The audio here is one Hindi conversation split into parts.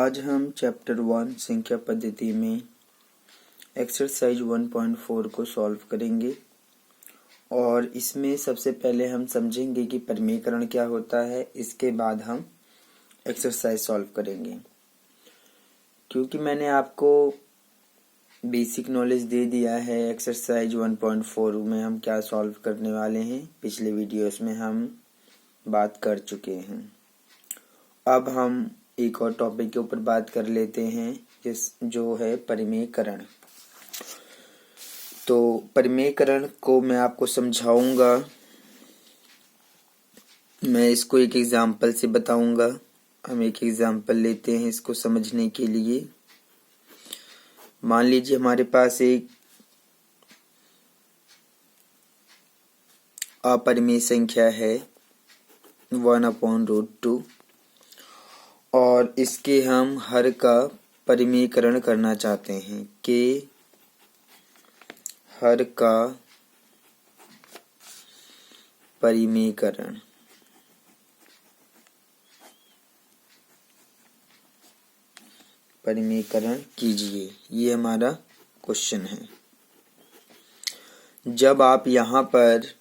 आज हम चैप्टर 1 संख्या पद्धति में एक्सरसाइज 1.4 को सॉल्व करेंगे और इसमें सबसे पहले हम समझेंगे कि परिमेयकरण क्या होता है। इसके बाद हम एक्सरसाइज सॉल्व करेंगे। क्योंकि मैंने आपको बेसिक नॉलेज दे दिया है एक्सरसाइज 1.4 में हम क्या सॉल्व करने वाले हैं, पिछले वीडियोस में हम बात कर चुके हैं। अब हम एक और टॉपिक के ऊपर बात कर लेते हैं जो है परिमेयकरण। तो परिमेयकरण को मैं आपको समझाऊंगा, मैं इसको एक एग्जाम्पल से बताऊंगा। हम एक एग्जाम्पल लेते हैं इसको समझने के लिए। मान लीजिए हमारे पास एक अपरिमेय संख्या है 1/√2 और इसके हम हर का परिमेयकरण करना चाहते हैं कि हर का परिमेयकरण कीजिए। ये हमारा क्वेश्चन है। जब आप यहाँ पर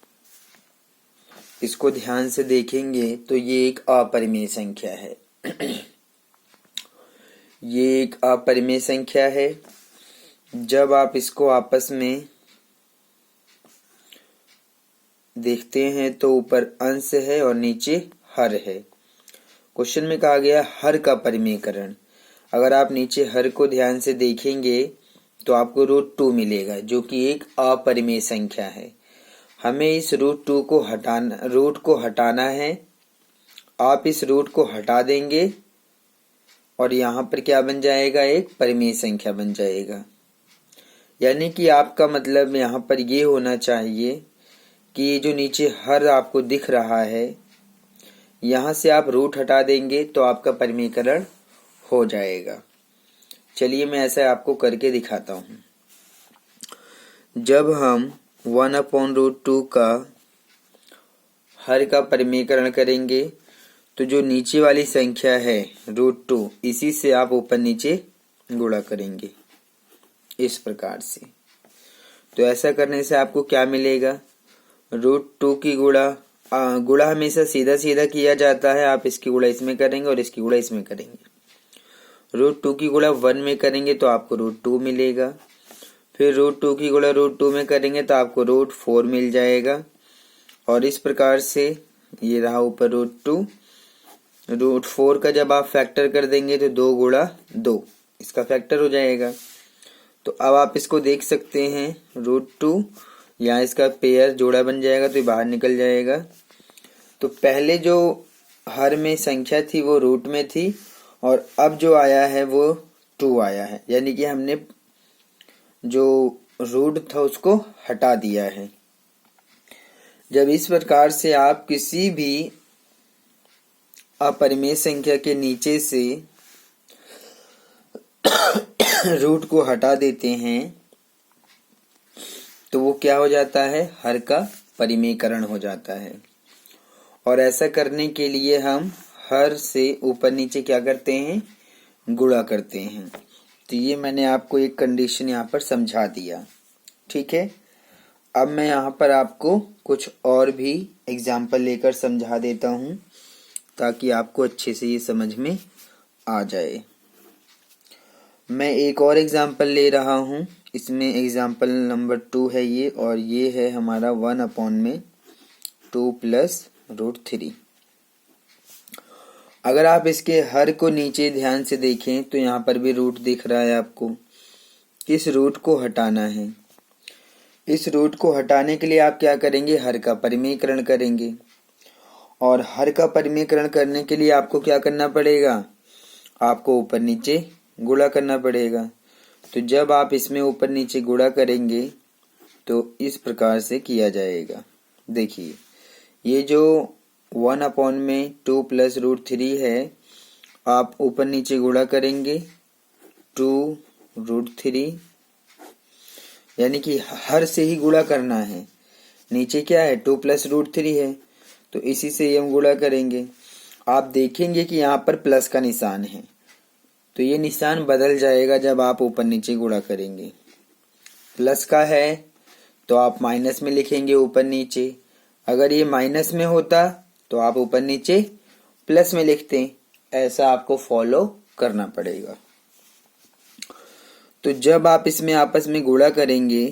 इसको ध्यान से देखेंगे तो ये एक अपरिमेय संख्या है। ये एक अपरिमेय संख्या है। जब आप इसको आपस में देखते हैं तो ऊपर अंश है और नीचे हर है। क्वेश्चन में कहा गया हर का परिमेयकरण। अगर आप नीचे हर को ध्यान से देखेंगे तो आपको √2 मिलेगा, जो कि एक अपरिमेय संख्या है। हमें इस √2 को हटाना है। आप इस रूट को हटा देंगे और यहाँ पर क्या बन जाएगा, एक परिमेय संख्या बन जाएगा। यानी कि आपका मतलब यहाँ पर ये होना चाहिए कि ये जो नीचे हर आपको दिख रहा है, यहाँ से आप रूट हटा देंगे तो आपका परिमेयकरण हो जाएगा। चलिए मैं ऐसा आपको करके दिखाता हूँ। जब हम 1/√2 का हर का परिमेयकरण करेंगे तो जो नीचे वाली संख्या है √2, इसी से आप ऊपर नीचे गुणा करेंगे इस प्रकार से। तो ऐसा करने से आपको क्या मिलेगा, √2 की गुणा हमेशा सीधा सीधा किया जाता है। आप इसकी गुणा इसमें करेंगे और इसकी गुणा इसमें करेंगे। √2 की गुणा 1 में करेंगे तो आपको √2 मिलेगा। फिर √2 की गुणा √2 में करेंगे तो आपको √4 मिल जाएगा। और इस प्रकार से ये रहा ऊपर √2। √4 का जब आप फैक्टर कर देंगे तो 2 गुणा 2 इसका फैक्टर हो जाएगा। तो अब आप इसको देख सकते हैं, √2 यहाँ इसका पेयर जोड़ा बन जाएगा तो ये बाहर निकल जाएगा। तो पहले जो हर में संख्या थी वो रूट में थी और अब जो आया है वो 2 आया है। यानी कि हमने जो रूट था उसको हटा दिया है। जब इस प्रकार से आप किसी भी अपरिमेय संख्या के नीचे से रूट को हटा देते हैं तो वो क्या हो जाता है, हर का परिमेयकरण हो जाता है। और ऐसा करने के लिए हम हर से ऊपर नीचे क्या करते हैं, गुणा करते हैं। तो ये मैंने आपको एक कंडीशन यहाँ पर समझा दिया, ठीक है। अब मैं यहाँ पर आपको कुछ और भी एग्जाम्पल लेकर समझा देता हूँ ताकि आपको अच्छे से ये समझ में आ जाए। मैं एक और एग्जाम्पल ले रहा हूँ। इसमें एग्जाम्पल नंबर 2 है ये, और ये है हमारा 1/2 + √3। अगर आप इसके हर को नीचे ध्यान से देखें तो यहाँ पर भी रूट दिख रहा है आपको। इस रूट को हटाना है। इस रूट को हटाने के लिए आप क्या करेंगे, हर का परिमेयकरण करेंगे। और हर का परिमेयकरण करने के लिए आपको क्या करना पड़ेगा, आपको ऊपर नीचे गुणा करना पड़ेगा। तो जब आप इसमें ऊपर नीचे गुणा करेंगे तो इस प्रकार से किया जाएगा। देखिए ये जो 1/2 + √3 है, आप ऊपर नीचे गुणा करेंगे 2√3, यानी कि हर से ही गुणा करना है। नीचे क्या है, 2 + √3 है, तो इसी से हम गुणा करेंगे। आप देखेंगे कि यहाँ पर प्लस का निशान है, तो तो ये निशान बदल जाएगा जब आप ऊपर नीचे गुणा करेंगे। प्लस का है तो आप माइनस में लिखेंगे ऊपर नीचे, अगर ये माइनस में होता तो आप ऊपर नीचे प्लस में लिखते। ऐसा आपको फॉलो करना पड़ेगा। तो जब आप इसमें आपस में गुणा करेंगे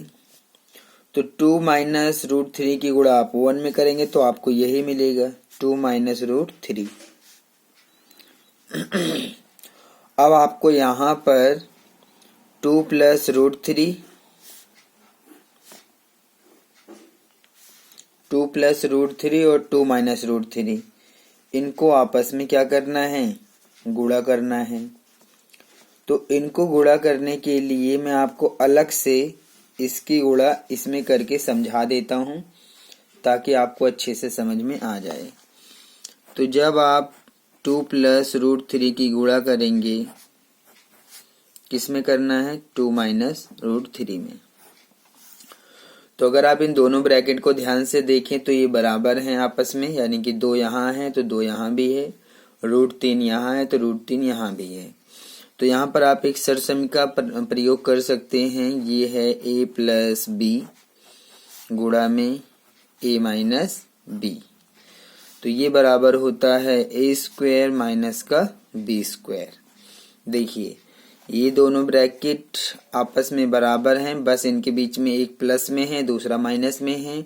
तो 2 माइनस रूट 3 की गुणा आप 1 में करेंगे तो आपको यही मिलेगा 2 माइनस रूट 3। अब आपको यहां पर 2 प्लस रूट 3, 2 प्लस रूट 3 और 2 माइनस रूट 3 इनको आपस में क्या करना है, गुणा करना है। तो इनको गुणा करने के लिए मैं आपको अलग से इसकी गुणा इसमें करके समझा देता हूं ताकि आपको अच्छे से समझ में आ जाए। तो जब आप 2 प्लस रूट 3 की गुणा करेंगे, किस में करना है, 2 माइनस रूट 3 में। तो अगर आप इन दोनों ब्रैकेट को ध्यान से देखें तो ये बराबर हैं आपस में, यानी कि 2 यहाँ है तो 2 यहाँ भी है, रूट 3 यहाँ है तो रूट 3 यहाँ भी है। तो यहाँ पर आप एक सरसमी का प्रयोग कर सकते हैं। ये है a प्लस बी गुणा में a माइनस बी, तो ये बराबर होता है a स्क्वायर माइनस का b स्क्वायर। देखिए ये दोनों ब्रैकेट आपस में बराबर हैं, बस इनके बीच में एक प्लस में है दूसरा माइनस में है।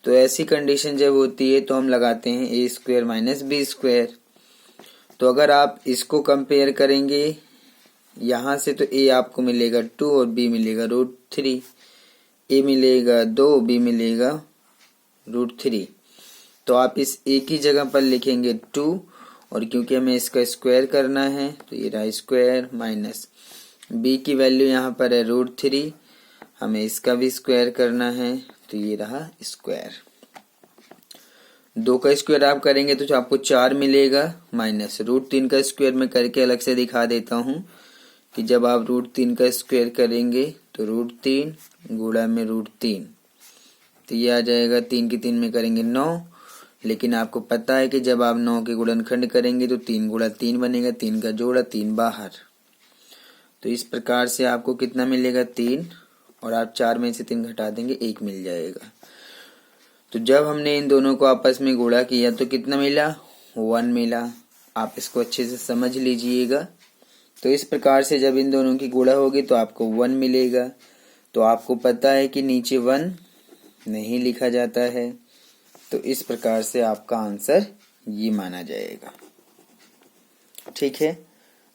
तो ऐसी कंडीशन जब होती है तो हम लगाते हैं a square minus B square. तो अगर आप इसको कंपेयर करेंगे यहाँ से तो a आपको मिलेगा 2 और b मिलेगा रूट 3, a मिलेगा 2, b मिलेगा रूट 3। तो आप इस a की जगह पर लिखेंगे 2 और क्योंकि हमें इसका स्क्वायर करना है तो ये रहा स्क्वायर माइनस b की वैल्यू यहाँ पर है रूट 3, हमें इसका भी स्क्वायर करना है तो ये रहा स्क्वायर। 2 का स्क्वायर आप करेंगे तो आपको 4 मिलेगा माइनस रूट 3 का स्क्वायर मैं करके अलग से दिखा देता हूँ कि जब आप रूट 3 का स्क्वायर करेंगे तो रूट 3 गुणा में रूट 3, तो ये आ जाएगा 3 की 3 में करेंगे 9। लेकिन आपको पता है कि जब आप 9 के गुणनखंड करेंगे तो 3 गुणा 3 बनेगा, 3 का जोड़ा 3 बाहर। तो इस प्रकार से आपको कितना मिलेगा 3, और आप 4 में से 3 घटा देंगे 1 मिल जाएगा। तो जब हमने इन दोनों को आपस में गुणा किया तो कितना मिला, 1 मिला। आप इसको अच्छे से समझ लीजिएगा। तो इस प्रकार से जब इन दोनों की गुणा होगी तो आपको 1 मिलेगा। तो आपको पता है कि नीचे 1 नहीं लिखा जाता है, तो इस प्रकार से आपका आंसर ये माना जाएगा। ठीक है,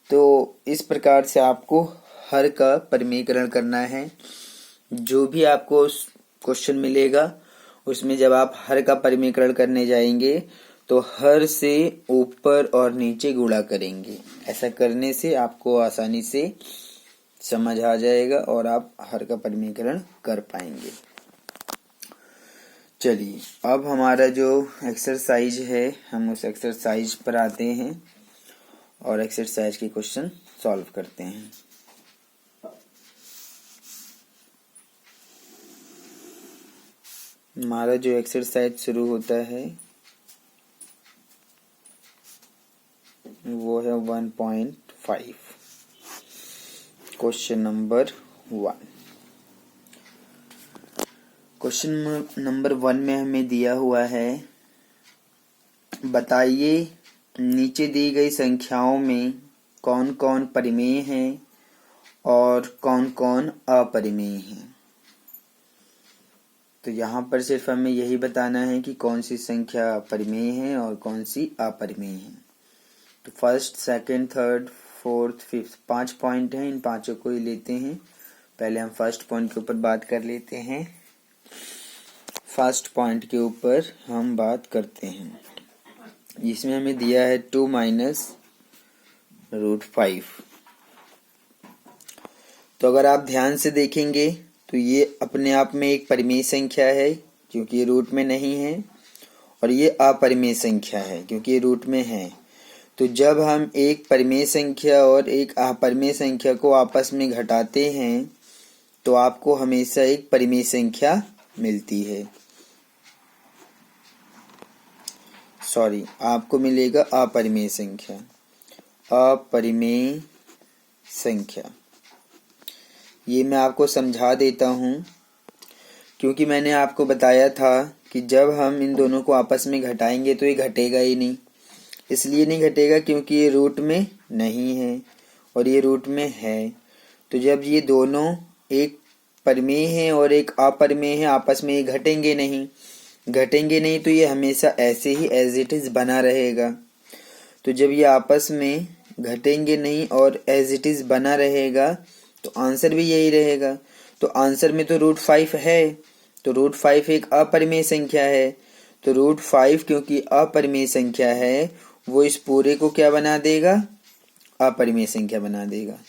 तो इस प्रकार से आपको हर का परिमेयकरण करना है। जो भी आपको क्वेश्चन मिलेगा उसमें जब आप हर का परिमेयकरण करने जाएंगे तो हर से ऊपर और नीचे गुणा करेंगे। ऐसा करने से आपको आसानी से समझ आ जाएगा और आप हर का परिमेयकरण कर पाएंगे। चलिए अब हमारा जो एक्सरसाइज है हम उस एक्सरसाइज पर आते हैं और एक्सरसाइज के क्वेश्चन सॉल्व करते हैं। हमारा जो एक्सरसाइज शुरू होता है वो है 1.5। Question number 1। क्वेश्चन नंबर 1 में हमें दिया हुआ है, बताइए नीचे दी गई संख्याओं में कौन कौन परिमेय हैं और कौन कौन अपरिमेय हैं। तो यहाँ पर सिर्फ हमें यही बताना है कि कौन सी संख्या परिमेय है और कौन सी अपरिमेय है। तो first, second, third, fourth, fifth 5 point हैं, इन पांचों को ही लेते हैं। पहले हम फर्स्ट पॉइंट के ऊपर बात कर लेते हैं। फर्स्ट पॉइंट के ऊपर हम बात करते हैं, जिसमें हमें दिया है 2 माइनस रूट 5। तो अगर आप ध्यान से देखेंगे तो ये अपने आप में एक परिमेय संख्या है क्योंकि ये रूट में नहीं है, और ये अपरिमेय संख्या है क्योंकि ये रूट में है। तो जब हम एक परिमेय संख्या और एक अपरिमेय संख्या को आपस में घटाते हैं तो आपको हमेशा एक परिमेय संख्या मिलती है। आपको मिलेगा अपरिमेय संख्या। अपरिमेय संख्या। ये मैं आपको समझा देता हूँ, क्योंकि मैंने आपको बताया था कि जब हम इन दोनों को आपस में घटाएंगे तो ये घटेगा ही नहीं। इसलिए नहीं घटेगा क्योंकि ये रूट में नहीं है और ये रूट में है। तो जब ये दोनों एक परिमेय है और एक अपरिमेय है, आपस में ये घटेंगे नहीं तो ये हमेशा ऐसे ही एज इट इज बना रहेगा। तो जब ये आपस में घटेंगे नहीं और एज इट इज बना रहेगा तो आंसर भी यही रहेगा। तो आंसर में तो √5 है, तो √5 एक अपरिमेय संख्या है। तो √5 क्योंकि अपरिमेय संख्या है, वो इस पूरे को क्या बना देगा, अपरिमेय संख्या बना देगा।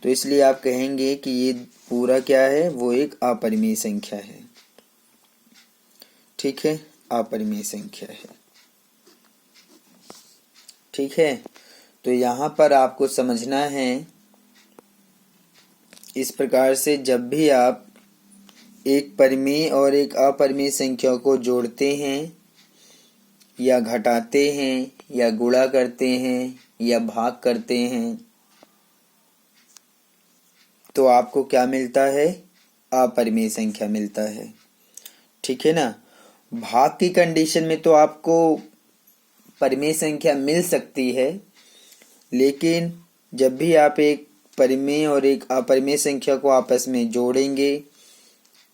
तो इसलिए आप कहेंगे कि ये पूरा क्या है, वो एक अपरिमेय संख्या है। ठीक है, अपरिमेय संख्या है। ठीक है, तो यहाँ पर आपको समझना है इस प्रकार से, जब भी आप एक परिमेय और एक अपरिमेय संख्या को जोड़ते हैं या घटाते हैं या गुणा करते हैं या भाग करते हैं तो आपको क्या मिलता है, अपरिमेय संख्या मिलता है। ठीक है ना। भाग की कंडीशन में तो आपको परिमेय संख्या मिल सकती है, लेकिन जब भी आप एक परिमेय और एक अपरिमेय संख्या को आपस में जोड़ेंगे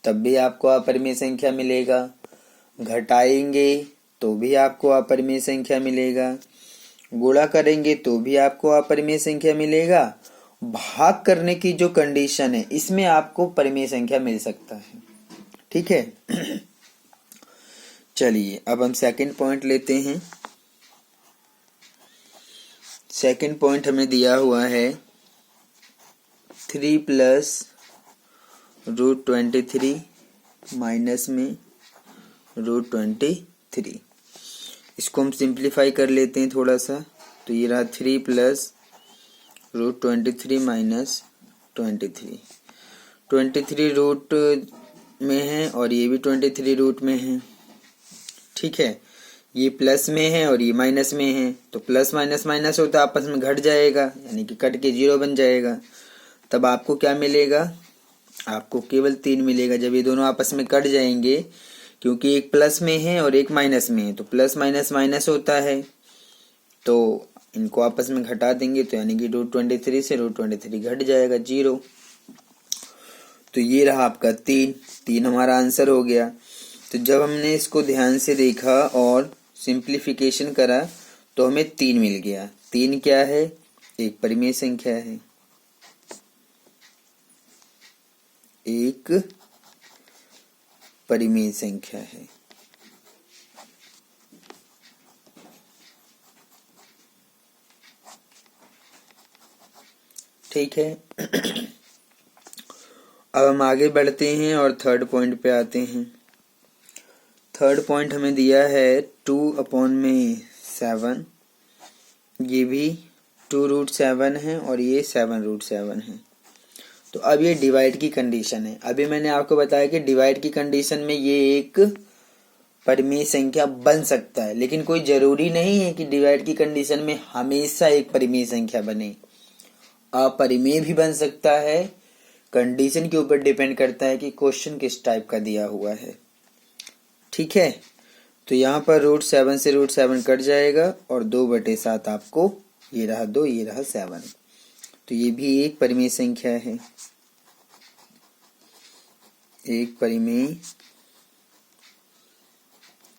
तब भी आपको अपरिमेय संख्या मिलेगा, घटाएंगे तो भी आपको अपरिमेय संख्या मिलेगा, गुणा करेंगे तो भी आपको अपरिमेय संख्या मिलेगा, भाग करने की जो कंडीशन है इसमें आपको परिमेय संख्या मिल सकता है। ठीक है। चलिए अब हम सेकंड पॉइंट लेते हैं। सेकंड पॉइंट हमें दिया हुआ है 3 + √23 माइनस में √23। इसको हम सिंप्लीफाई कर लेते हैं थोड़ा सा। तो ये रहा 3 + √23 माइनस 23। 23 रूट में है और ये भी 23 रूट में है। ठीक है, ये प्लस में है और ये माइनस में है, तो प्लस माइनस माइनस होता है, आपस में घट जाएगा, यानी कि कट के 0 बन जाएगा। तब आपको क्या मिलेगा, आपको केवल 3 मिलेगा जब ये दोनों आपस में कट जाएंगे, क्योंकि एक प्लस में है और एक माइनस में है, तो प्लस माइनस माइनस होता है, तो इनको आपस में घटा देंगे तो यानी कि √23 से √23 घट जाएगा 0। तो ये रहा आपका 3 हमारा आंसर हो गया। तो जब हमने इसको ध्यान से देखा और सिंप्लीफिकेशन करा तो हमें 3 मिल गया। 3 क्या है, एक परिमेय संख्या है, एक परिमेय संख्या है। ठीक है। अब हम आगे बढ़ते हैं और थर्ड पॉइंट पे आते हैं। थर्ड पॉइंट हमें दिया है 2/7। ये भी 2√7 है और ये 7√7 है। तो अब ये डिवाइड की कंडीशन है। अभी मैंने आपको बताया कि डिवाइड की कंडीशन में ये एक परिमेय संख्या बन सकता है, लेकिन कोई जरूरी नहीं है कि डिवाइड की कंडीशन में हमेशा एक परिमेय संख्या बने। अपरिमेय भी बन सकता है, कंडीशन के ऊपर डिपेंड करता है कि क्वेश्चन किस टाइप का दिया हुआ है। ठीक है, तो यहाँ पर √7 से √7 कट जाएगा और 2/7 आपको, ये रहा 2, ये रहा 7। तो ये भी एक परिमेय संख्या है, एक परिमेय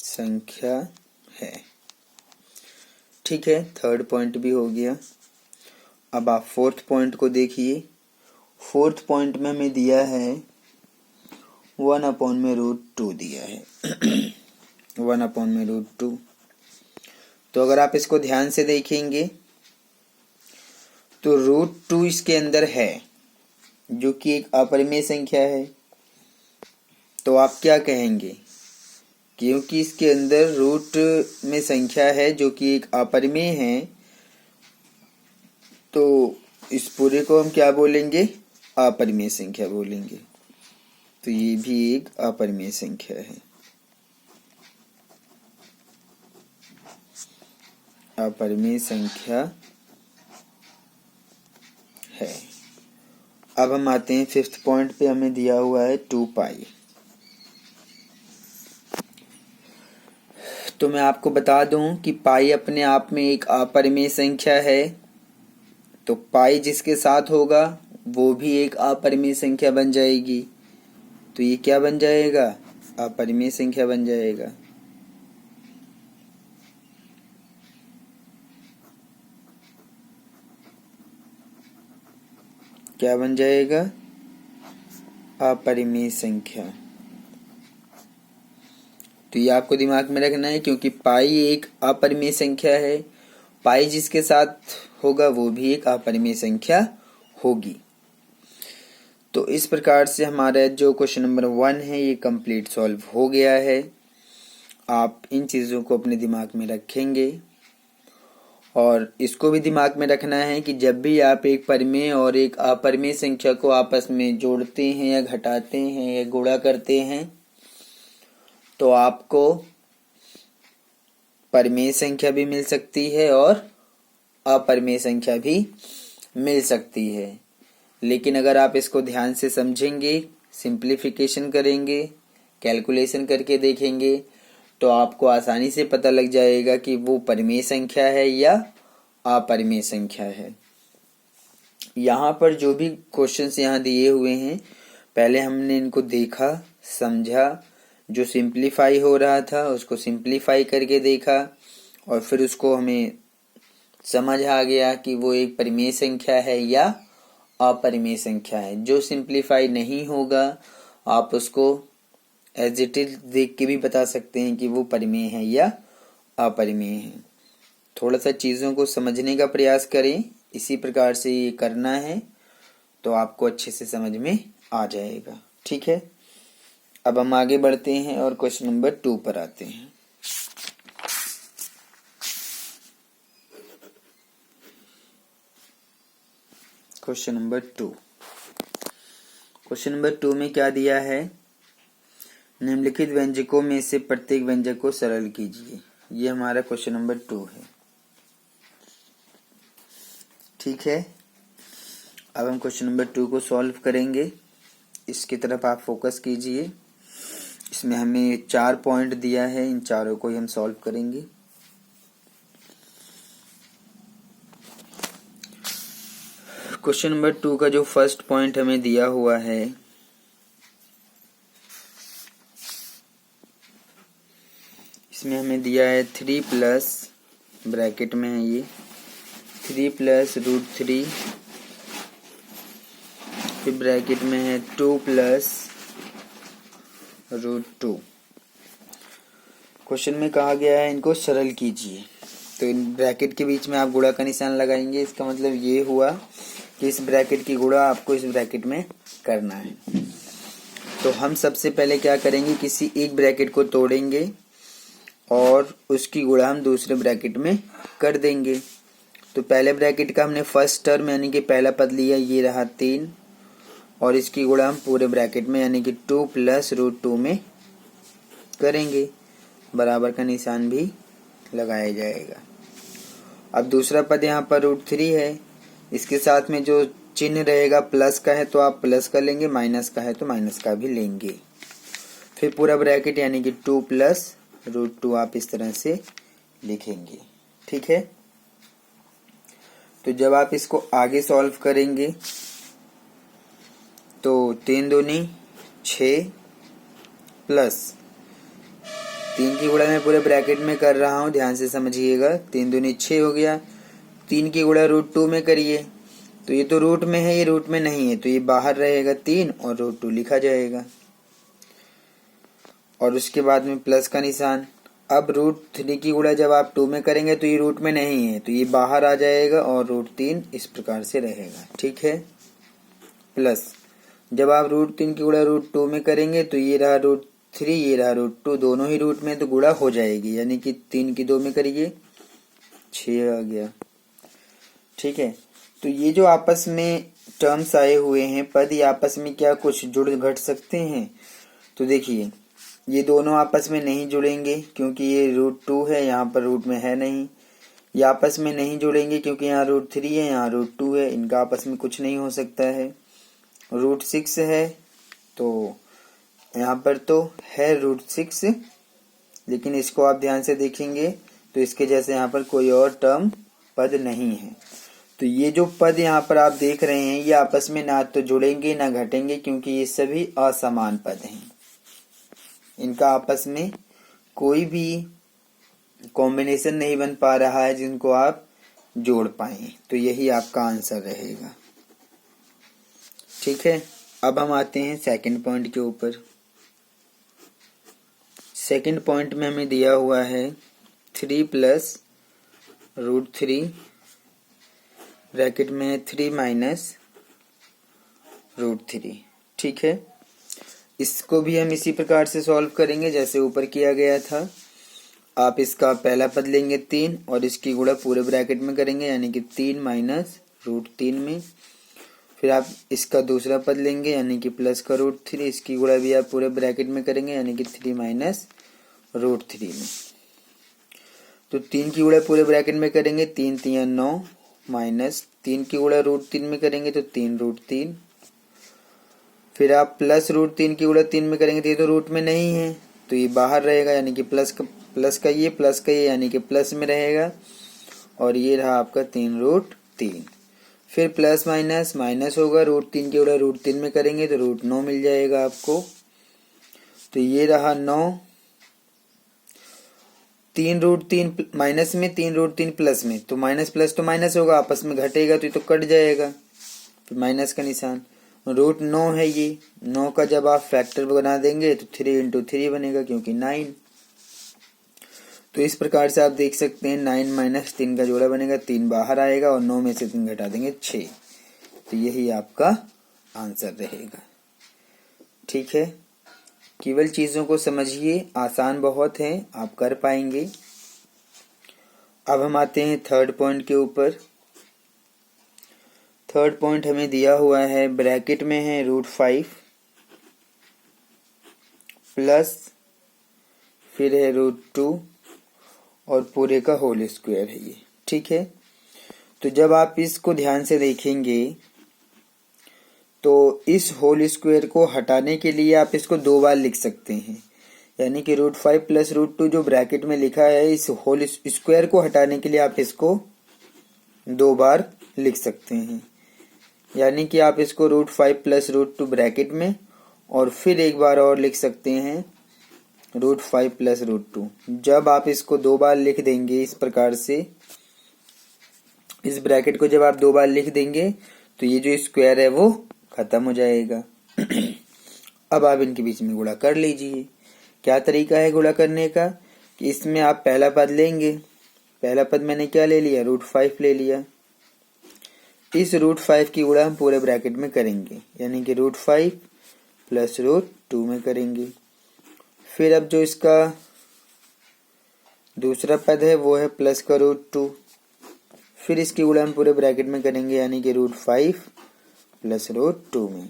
संख्या है। ठीक है, थर्ड पॉइंट भी हो गया। अब आप फोर्थ पॉइंट को देखिए। फोर्थ पॉइंट में हमें दिया है 1/√2 दिया है। 1/√2। तो अगर आप इसको ध्यान से देखेंगे तो √2 इसके अंदर है, जो कि एक अपरिमेय संख्या है। तो आप क्या कहेंगे, क्योंकि इसके अंदर रूट में संख्या है जो कि एक अपरिमेय है, तो इस पूरे को हम क्या बोलेंगे, अपरिमेय संख्या बोलेंगे। तो ये भी एक अपरिमेय संख्या है, अपरिमेय संख्या है। अब हम आते हैं 5th पॉइंट पे। हमें दिया हुआ है 2 पाई। तो मैं आपको बता दूं कि पाई अपने आप में एक अपरिमेय संख्या है, तो पाई जिसके साथ होगा वो भी एक अपरिमेय संख्या बन जाएगी। तो ये क्या बन जाएगा? अपरिमेय संख्या बन जाएगा। क्या बन जाएगा? अपरिमेय संख्या। तो ये आपको दिमाग में रखना है, क्योंकि पाई एक अपरिमेय संख्या है। पाई जिसके साथ होगा वो भी एक अपरिमेय संख्या होगी। तो इस प्रकार से हमारा जो क्वेश्चन नंबर 1 है ये कंप्लीट सॉल्व हो गया है। आप इन चीज़ों को अपने दिमाग में रखेंगे और इसको भी दिमाग में रखना है कि जब भी आप एक परिमेय और एक अपरिमेय संख्या को आपस में जोड़ते हैं या घटाते हैं या गुणा करते हैं तो आपको परिमेय संख्या भी मिल सकती है और अपरिमेय संख्या भी मिल सकती है। लेकिन अगर आप इसको ध्यान से समझेंगे, सिंप्लीफिकेशन करेंगे, कैलकुलेशन करके देखेंगे तो आपको आसानी से पता लग जाएगा कि वो परिमेय संख्या है या अपरिमेय संख्या है। यहाँ पर जो भी क्वेश्चंस यहाँ दिए हुए हैं पहले हमने इनको देखा, समझा, जो सिंप्लीफाई हो रहा था उसको सिंप्लीफाई करके देखा और फिर उसको हमें समझ आ गया कि वो एक परिमेय संख्या है या अपरिमेय संख्या है। जो सिंप्लीफाई नहीं होगा आप उसको एज इट इज देख के भी बता सकते हैं कि वो परिमेय है या अपरिमेय है। थोड़ा सा चीज़ों को समझने का प्रयास करें, इसी प्रकार से ये करना है तो आपको अच्छे से समझ में आ जाएगा। ठीक है, अब हम आगे बढ़ते हैं और क्वेश्चन नंबर 2 पर आते हैं। Question number 2। क्वेश्चन नंबर 2 में क्या दिया है? निम्नलिखित व्यंजकों में से प्रत्येक व्यंजक को सरल कीजिए। ये हमारा क्वेश्चन नंबर 2 है। ठीक है, अब हम क्वेश्चन नंबर 2 को सॉल्व करेंगे। इसकी तरफ आप फोकस कीजिए। इसमें हमें 4 पॉइंट दिया है, इन चारों को ही हम सॉल्व करेंगे। क्वेश्चन नंबर 2 का जो फर्स्ट पॉइंट हमें दिया हुआ है इसमें हमें दिया है 3 प्लस, ब्रैकेट में है ये 3 प्लस √3, फिर ब्रैकेट में है 2 प्लस √2। क्वेश्चन में कहा गया है इनको सरल कीजिए। तो इन ब्रैकेट के बीच में आप गुणा का निशान लगाएंगे। इसका मतलब ये हुआ कि इस ब्रैकेट की गुणा आपको इस ब्रैकेट में करना है। तो हम सबसे पहले क्या करेंगे, किसी एक ब्रैकेट को तोड़ेंगे और उसकी गुणा हम दूसरे ब्रैकेट में कर देंगे। तो पहले ब्रैकेट का हमने फर्स्ट टर्म यानी कि पहला पद लिया, ये रहा 3 और इसकी गुणा हम पूरे ब्रैकेट में यानी कि 2 प्लस √2 में करेंगे। बराबर का निशान भी लगाया जाएगा। अब दूसरा पद यहाँ पर √3 है, इसके साथ में जो चिन्ह रहेगा प्लस का है तो आप प्लस का लेंगे, माइनस का है तो माइनस का भी लेंगे। फिर पूरा ब्रैकेट यानी कि 2 प्लस √2 आप इस तरह से लिखेंगे। ठीक है, तो जब आप इसको आगे सॉल्व करेंगे तो 3 दूनी 6 प्लस 3 की गुणा मैं पूरे ब्रैकेट में कर रहा हूँ, ध्यान से समझिएगा। 3 दूनी 6 हो गया, 3 की गुणा √2 में करिए तो ये तो रूट में है, ये रूट में नहीं है तो ये बाहर रहेगा 3 और √2 लिखा जाएगा। और उसके बाद में प्लस का निशान। अब √3 की गुणा जब आप 2 में करेंगे तो ये रूट में नहीं है तो ये बाहर आ जाएगा और √3 इस प्रकार से रहेगा। ठीक है, प्लस जब आप √3 की गुणा √2 में करेंगे तो ये रहा √3, ये रहा √2, दोनों ही रूट में तो गुणा हो जाएगी यानी कि 3 की 2 में करिए 6 आ गया। ठीक है, तो ये जो आपस में टर्म्स आए हुए हैं पद, ये आपस में क्या कुछ जुड़ घट सकते हैं? तो देखिए ये दोनों आपस में नहीं जुड़ेंगे क्योंकि ये √2 है, यहाँ पर रूट में है नहीं। ये आपस में नहीं जुड़ेंगे क्योंकि यहाँ √3 है, यहाँ √2 है, इनका आपस में कुछ नहीं हो सकता है। √6 है, तो यहाँ पर तो है √6, लेकिन इसको आप ध्यान से देखेंगे तो इसके जैसे यहाँ पर कोई और टर्म पद नहीं है। तो ये जो पद यहाँ पर आप देख रहे हैं ये आपस में ना तो जुड़ेंगे ना घटेंगे, क्योंकि ये सभी असमान पद हैं। इनका आपस में कोई भी कॉम्बिनेशन नहीं बन पा रहा है जिनको आप जोड़ पाए। तो यही आपका आंसर रहेगा। ठीक है, अब हम आते हैं सेकंड पॉइंट के ऊपर। सेकंड पॉइंट में हमें दिया हुआ है 3 + √3 ब्रैकेट में 3 - √3। ठीक है, इसको भी हम इसी प्रकार से सॉल्व करेंगे जैसे ऊपर किया गया था। आप इसका पहला पद लेंगे 3 और इसकी गुणा पूरे ब्रैकेट में करेंगे, यानी कि 3 - √3 में। फिर आप इसका दूसरा पद लेंगे यानी कि प्लस का √3, इसकी गुणा भी आप पूरे ब्रैकेट में करेंगे यानी कि 3 - √3 में। तो 3 की गुणा पूरे ब्रैकेट में करेंगे, 3 × 3 = 9 माइनस 3 की गुणा √3 में करेंगे तो 3 √3। फिर आप प्लस √3 की गुणा 3 में करेंगे तो ये तो रूट में नहीं है तो ये बाहर रहेगा, यानी कि प्लस का ये यानी कि प्लस में रहेगा। और ये रहा आपका 3 √3। फिर प्लस माइनस माइनस होगा, √3 की गुणा √3 में करेंगे तो √9 मिल जाएगा आपको। तो ये रहा 9। 3 √3 माइनस में, 3 √3 प्लस में, तो माइनस प्लस तो माइनस होगा, आपस में घटेगा तो ये तो कट जाएगा, फिर माइनस का निशान। √9 है ये, 9 का जब आप फैक्टर बना देंगे तो 3 × 3 बनेगा, क्योंकि 9। तो इस प्रकार से आप देख सकते हैं 9 - 3 का जोड़ा बनेगा, 3 बाहर आएगा और 9 में से 3 घटा देंगे 6। तो यही आपका आंसर रहेगा। ठीक है, केवल चीजों को समझिए, आसान बहुत है, आप कर पाएंगे। अब हम आते हैं थर्ड पॉइंट के ऊपर। थर्ड पॉइंट हमें दिया हुआ है, ब्रैकेट में है √5 प्लस फिर है √2 और पूरे का होल स्क्वायर है ये। ठीक है, तो जब आप इसको ध्यान से देखेंगे तो इस होल स्क्वायर को हटाने के लिए आप इसको 2 बार लिख सकते हैं, यानी कि √5 + √2 जो ब्रैकेट में लिखा है, इस होल स्क्वायर को हटाने के लिए आप इसको 2 बार लिख सकते हैं। यानी कि आप इसको √5 + √2 ब्रैकेट में और फिर एक बार और लिख सकते हैं √5 + √2। जब आप इसको 2 बार लिख देंगे इस प्रकार से, इस ब्रैकेट को जब आप 2 बार लिख देंगे तो ये जो स्क्वायर है वो खत्म हो जाएगा। अब आप इनके बीच में गुणा कर लीजिए। क्या तरीका है गुणा करने का कि इसमें आप पहला पद लेंगे, पहला पद मैंने क्या ले लिया, √5 ले लिया। इस √5 की गुणा हम पूरे ब्रैकेट में करेंगे, यानी कि √5 + √2 में करेंगे। फिर अब जो इसका दूसरा पद है वो है प्लस का √2, फिर इसकी गुणा हम पूरे ब्रैकेट में करेंगे, यानी कि √5 + √2 में।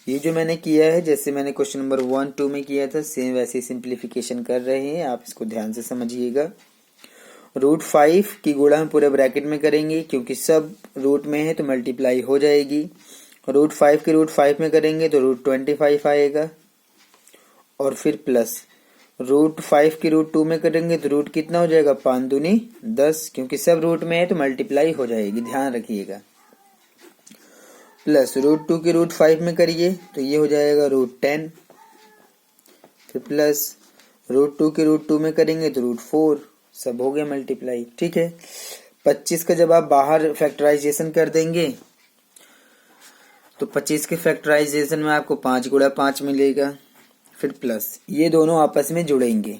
ये जो मैंने किया है, जैसे मैंने क्वेश्चन नंबर 1, 2 में किया था, सेम वैसे सिंप्लीफिकेशन कर रहे हैं, आप इसको ध्यान से समझिएगा। √5 की गुणा हम पूरे ब्रैकेट में करेंगे, क्योंकि सब रूट में है तो मल्टीप्लाई हो जाएगी। √5 की √5 में करेंगे तो √25 आएगा, और फिर प्लस √5 की √2 में करेंगे तो रूट कितना हो जाएगा, 5 दूनी 10, क्योंकि सब रूट में है तो मल्टीप्लाई हो जाएगी, ध्यान रखिएगा। प्लस √2 की √5 में करिए तो ये हो जाएगा √10, फिर प्लस √2 की √2 में करेंगे तो √4, सब हो गया मल्टीप्लाई। ठीक है, 25 का जब आप बाहर फैक्टराइजेशन कर देंगे तो 25 के फैक्टराइजेशन में आपको 5 × 5 मिलेगा, फिर प्लस ये दोनों आपस में जुड़ेंगे।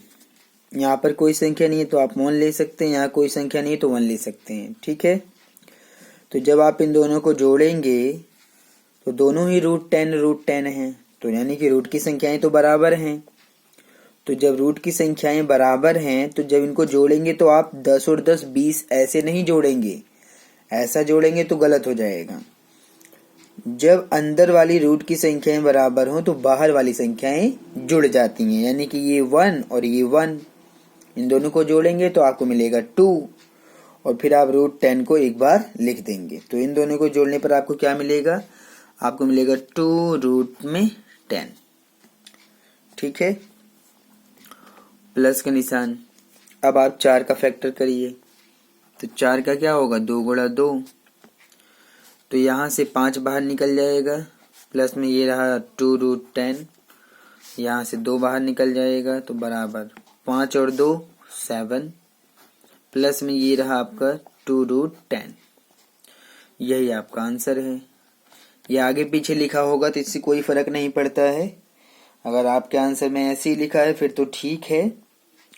यहाँ पर कोई संख्या नहीं है तो आप 1 ले सकते हैं, यहाँ कोई संख्या नहीं है तो 1 ले सकते हैं। ठीक है, तो जब आप इन दोनों को जोड़ेंगे तो दोनों ही √10 हैं, तो यानी कि रूट की संख्याएं तो बराबर हैं। तो जब रूट की संख्याएं बराबर हैं तो जब इनको जोड़ेंगे तो आप 10 और 10 20 ऐसे नहीं जोड़ेंगे, ऐसा जोड़ेंगे तो गलत हो जाएगा। जब अंदर वाली रूट की संख्याएं बराबर हों तो बाहर वाली संख्याएं जुड़ जाती हैं, यानी कि ये 1 और ये 1, इन दोनों को जोड़ेंगे तो आपको मिलेगा 2, और फिर आप √10 को एक बार लिख देंगे। तो इन दोनों को जोड़ने पर आपको क्या मिलेगा, आपको मिलेगा 2√10। ठीक है, प्लस का निशान। अब आप 4 का फैक्टर करिए, तो 4 का क्या होगा, 2 गुणा 2, तो यहाँ से 5 बाहर निकल जाएगा, प्लस में ये रहा 2√10, यहाँ से 2 बाहर निकल जाएगा तो बराबर 5 और 2 7, प्लस में ये रहा आपका 2√10। यही आपका आंसर है। ये आगे पीछे लिखा होगा तो इससे कोई फर्क नहीं पड़ता है। अगर आपके आंसर में ऐसे ही लिखा है फिर तो ठीक है,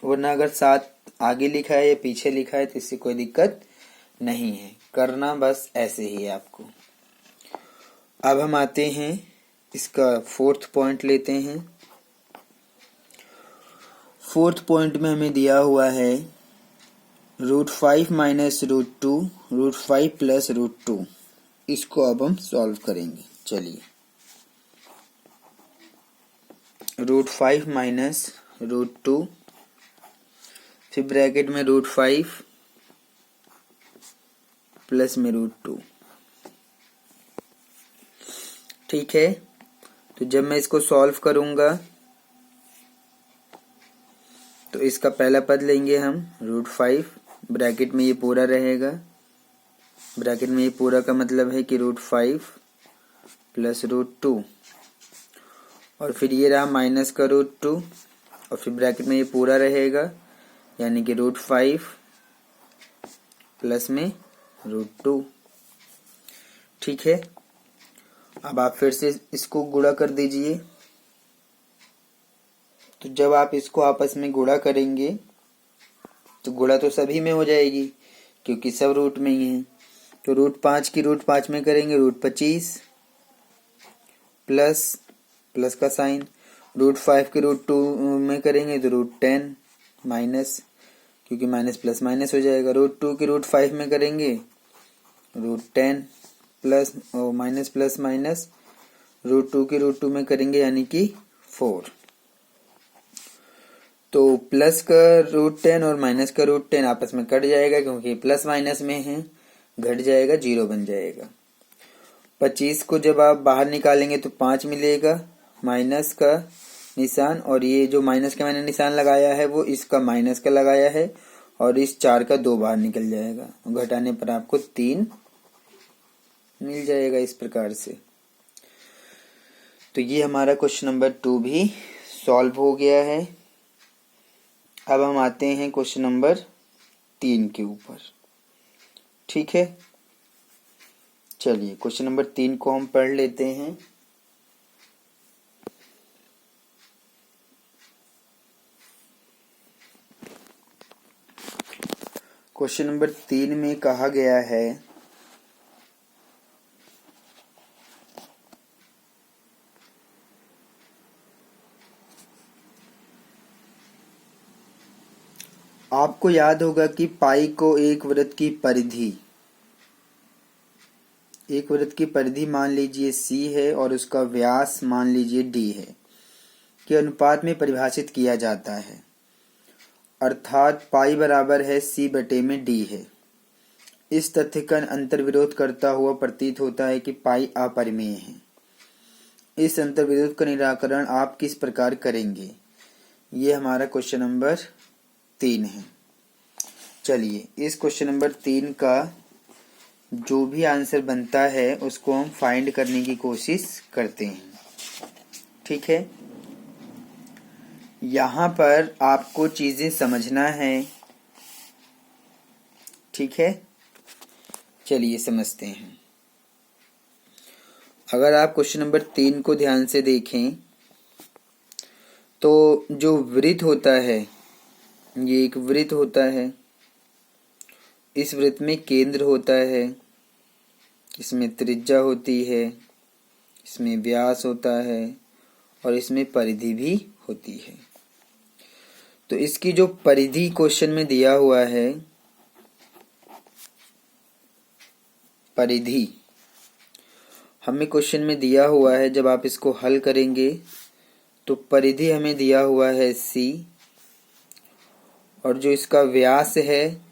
वरना अगर 7 आगे लिखा है या पीछे लिखा है तो इससे कोई दिक्कत नहीं है, करना बस ऐसे ही है आपको। अब हम आते हैं इसका 4th पॉइंट लेते हैं। 4th पॉइंट में हमें दिया हुआ है √5 माइनस √2, √5 प्लस √2। इसको अब हम सॉल्व करेंगे। चलिए, √5 माइनस √2, फिर ब्रैकेट में √5 प्लस में √2। ठीक है, तो जब मैं इसको सॉल्व करूंगा तो इसका पहला पद लेंगे हम √5, ब्रैकेट में ये पूरा रहेगा, ब्रैकेट में ये पूरा का मतलब है कि √5 प्लस √2, और फिर ये रहा माइनस का √2, और फिर ब्रैकेट में ये पूरा रहेगा यानी कि √5 प्लस में √2। ठीक है, अब आप फिर से इसको गुणा कर दीजिए। तो जब आप इसको आपस में गुणा करेंगे तो गुणा तो सभी में हो जाएगी क्योंकि सब रूट में ही है। तो √5 की √5 में करेंगे √25 प्लस प्लस का साइन, √5 की √2 में करेंगे तो √10 माइनस, क्योंकि माइनस प्लस माइनस हो जाएगा। √2 की √5 में करेंगे √10 प्लस और माइनस प्लस माइनस, √2 की √2 में करेंगे यानी कि 4। तो प्लस का √10 और माइनस का √10 आपस में कट जाएगा क्योंकि प्लस माइनस में है, घट जाएगा, 0 बन जाएगा। 25 को जब आप बाहर निकालेंगे तो 5 मिलेगा, माइनस का निशान, और ये जो माइनस का मैंने निशान लगाया है वो इसका माइनस का लगाया है, और इस 4 का 2 बाहर निकल जाएगा, घटाने पर आपको 3 मिल जाएगा इस प्रकार से। तो ये हमारा क्वेश्चन नंबर 2 भी सॉल्व हो गया है। अब हम आते हैं क्वेश्चन नंबर 3 के ऊपर। ठीक है, चलिए क्वेश्चन नंबर 3 को हम पढ़ लेते हैं। क्वेश्चन नंबर 3 में कहा गया है आपको याद होगा कि पाई को एक वृत्त की परिधि मान लीजिए C है और उसका व्यास मान लीजिए D है के अनुपात में परिभाषित किया जाता है, अर्थात पाई बराबर है C बटे में D है। इस तथ्य का अंतर्विरोध करता हुआ प्रतीत होता है कि पाई अपरिमेय है। इस अंतर्विरोध का निराकरण आप किस प्रकार करेंगे? ये हमारा क्वेश्चन नंबर 3 है। चलिए, इस क्वेश्चन नंबर 3 का जो भी आंसर बनता है उसको हम फाइंड करने की कोशिश करते हैं। ठीक है, यहाँ पर आपको चीजें समझना है। ठीक है, चलिए समझते हैं। अगर आप क्वेश्चन नंबर 3 को ध्यान से देखें तो जो वृत्त होता है, ये एक वृत्त होता है। इस वृत्त में केंद्र होता है, इसमें त्रिज्या होती है, इसमें व्यास होता है और इसमें परिधि भी होती है। तो इसकी जो परिधि क्वेश्चन में दिया हुआ है, परिधि हमें क्वेश्चन में दिया हुआ है, जब आप इसको हल करेंगे तो परिधि हमें दिया हुआ है C, और जो इसका व्यास है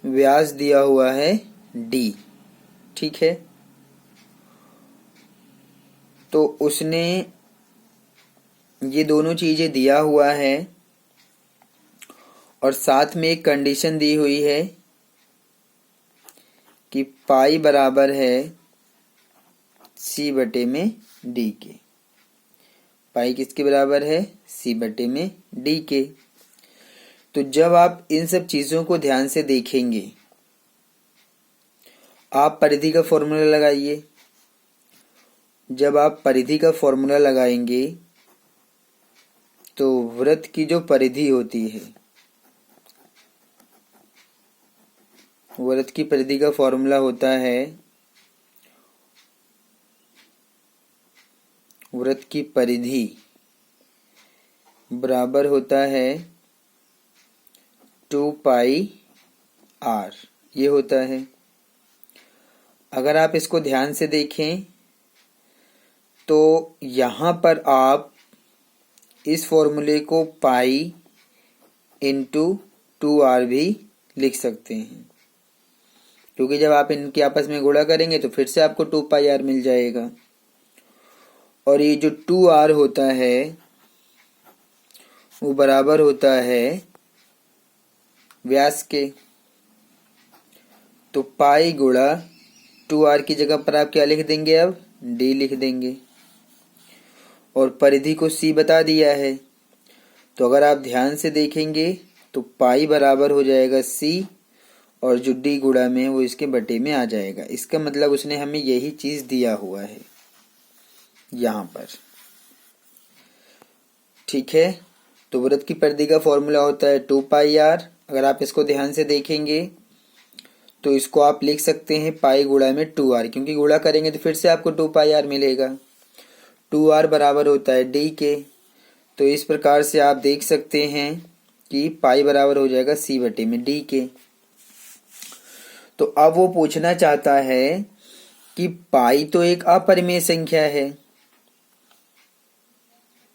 व्यास दिया हुआ है डी, ठीक है। तो उसने ये दोनों चीजें दिया हुआ है और साथ में एक कंडीशन दी हुई है कि पाई बराबर है सी बटे में डी के। पाई किसके बराबर है? सी बटे में डी के। तो जब आप इन सब चीजों को ध्यान से देखेंगे, आप परिधि का फॉर्मूला लगाइए। जब आप परिधि का फॉर्मूला लगाएंगे तो वृत्त की जो परिधि होती है, वृत्त की परिधि का फॉर्मूला होता है, वृत्त की परिधि बराबर होता है 2 पाई r, ये होता है। अगर आप इसको ध्यान से देखें तो यहाँ पर आप इस फॉर्मूले को पाई इंटू 2r भी लिख सकते हैं, क्योंकि जब आप इनके आपस में गुणा करेंगे तो फिर से आपको 2 पाई r मिल जाएगा। और ये जो 2r होता है वो बराबर होता है व्यास के। तो पाई गुणा 2r की जगह पर आप क्या लिख देंगे? अब d लिख देंगे। और परिधि को c बता दिया है, तो अगर आप ध्यान से देखेंगे तो पाई बराबर हो जाएगा c और जो d गुणा में वो इसके बटे में आ जाएगा। इसका मतलब उसने हमें यही चीज दिया हुआ है यहाँ पर, ठीक है। तो वृत्त की परिधि का फॉर्मूला होता है 2 पाई r। अगर आप इसको ध्यान से देखेंगे तो इसको आप लिख सकते हैं पाई गुणा में 2r, क्योंकि गुणा करेंगे तो फिर से आपको 2 पाई r मिलेगा। 2r बराबर होता है d के। तो इस प्रकार से आप देख सकते हैं कि पाई बराबर हो जाएगा c बटे में d के। तो अब वो पूछना चाहता है कि पाई तो एक अपरिमेय संख्या है।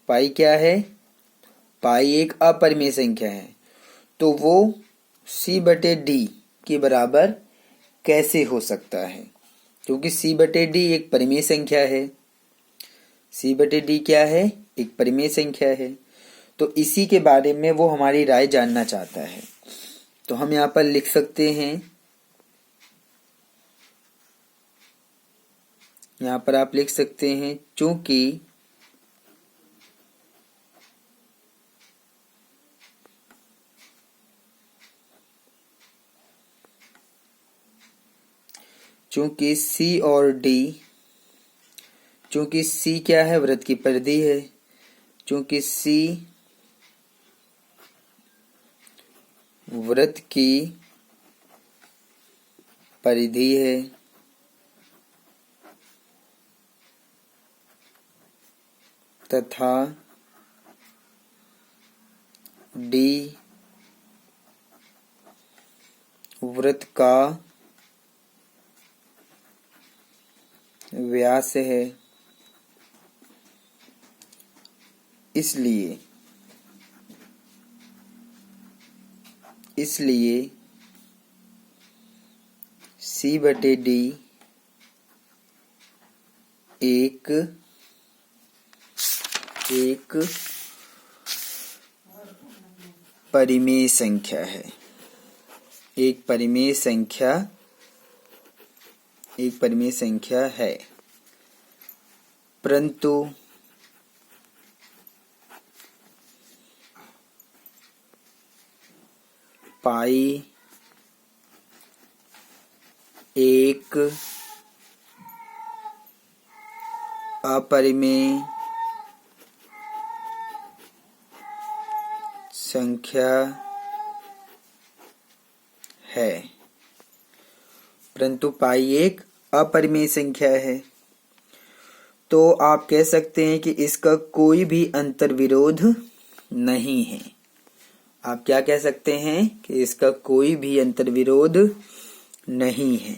पाई क्या है? पाई एक अपरिमेय संख्या है, तो वो c बटे d के बराबर कैसे हो सकता है? क्योंकि c बटे d एक परिमेय संख्या है। c बटे d क्या है? एक परिमेय संख्या है। तो इसी के बारे में वो हमारी राय जानना चाहता है। तो हम यहाँ पर लिख सकते हैं, यहाँ पर आप लिख सकते हैं चूंकि C और D, चूंकि C क्या है? वृत्त की परिधि है। चूंकि C वृत्त की परिधि है तथा D वृत्त का व्यास है, इसलिए C बटे D एक परिमेय संख्या है। एक परिमेय संख्या है। परंतु पाई एक अपरिमेय संख्या है। परंतु पाई एक अपरिमेय संख्या है, तो आप कह सकते हैं कि इसका कोई भी अंतर्विरोध नहीं है। आप क्या कह सकते हैं कि इसका कोई भी अंतर्विरोध नहीं है।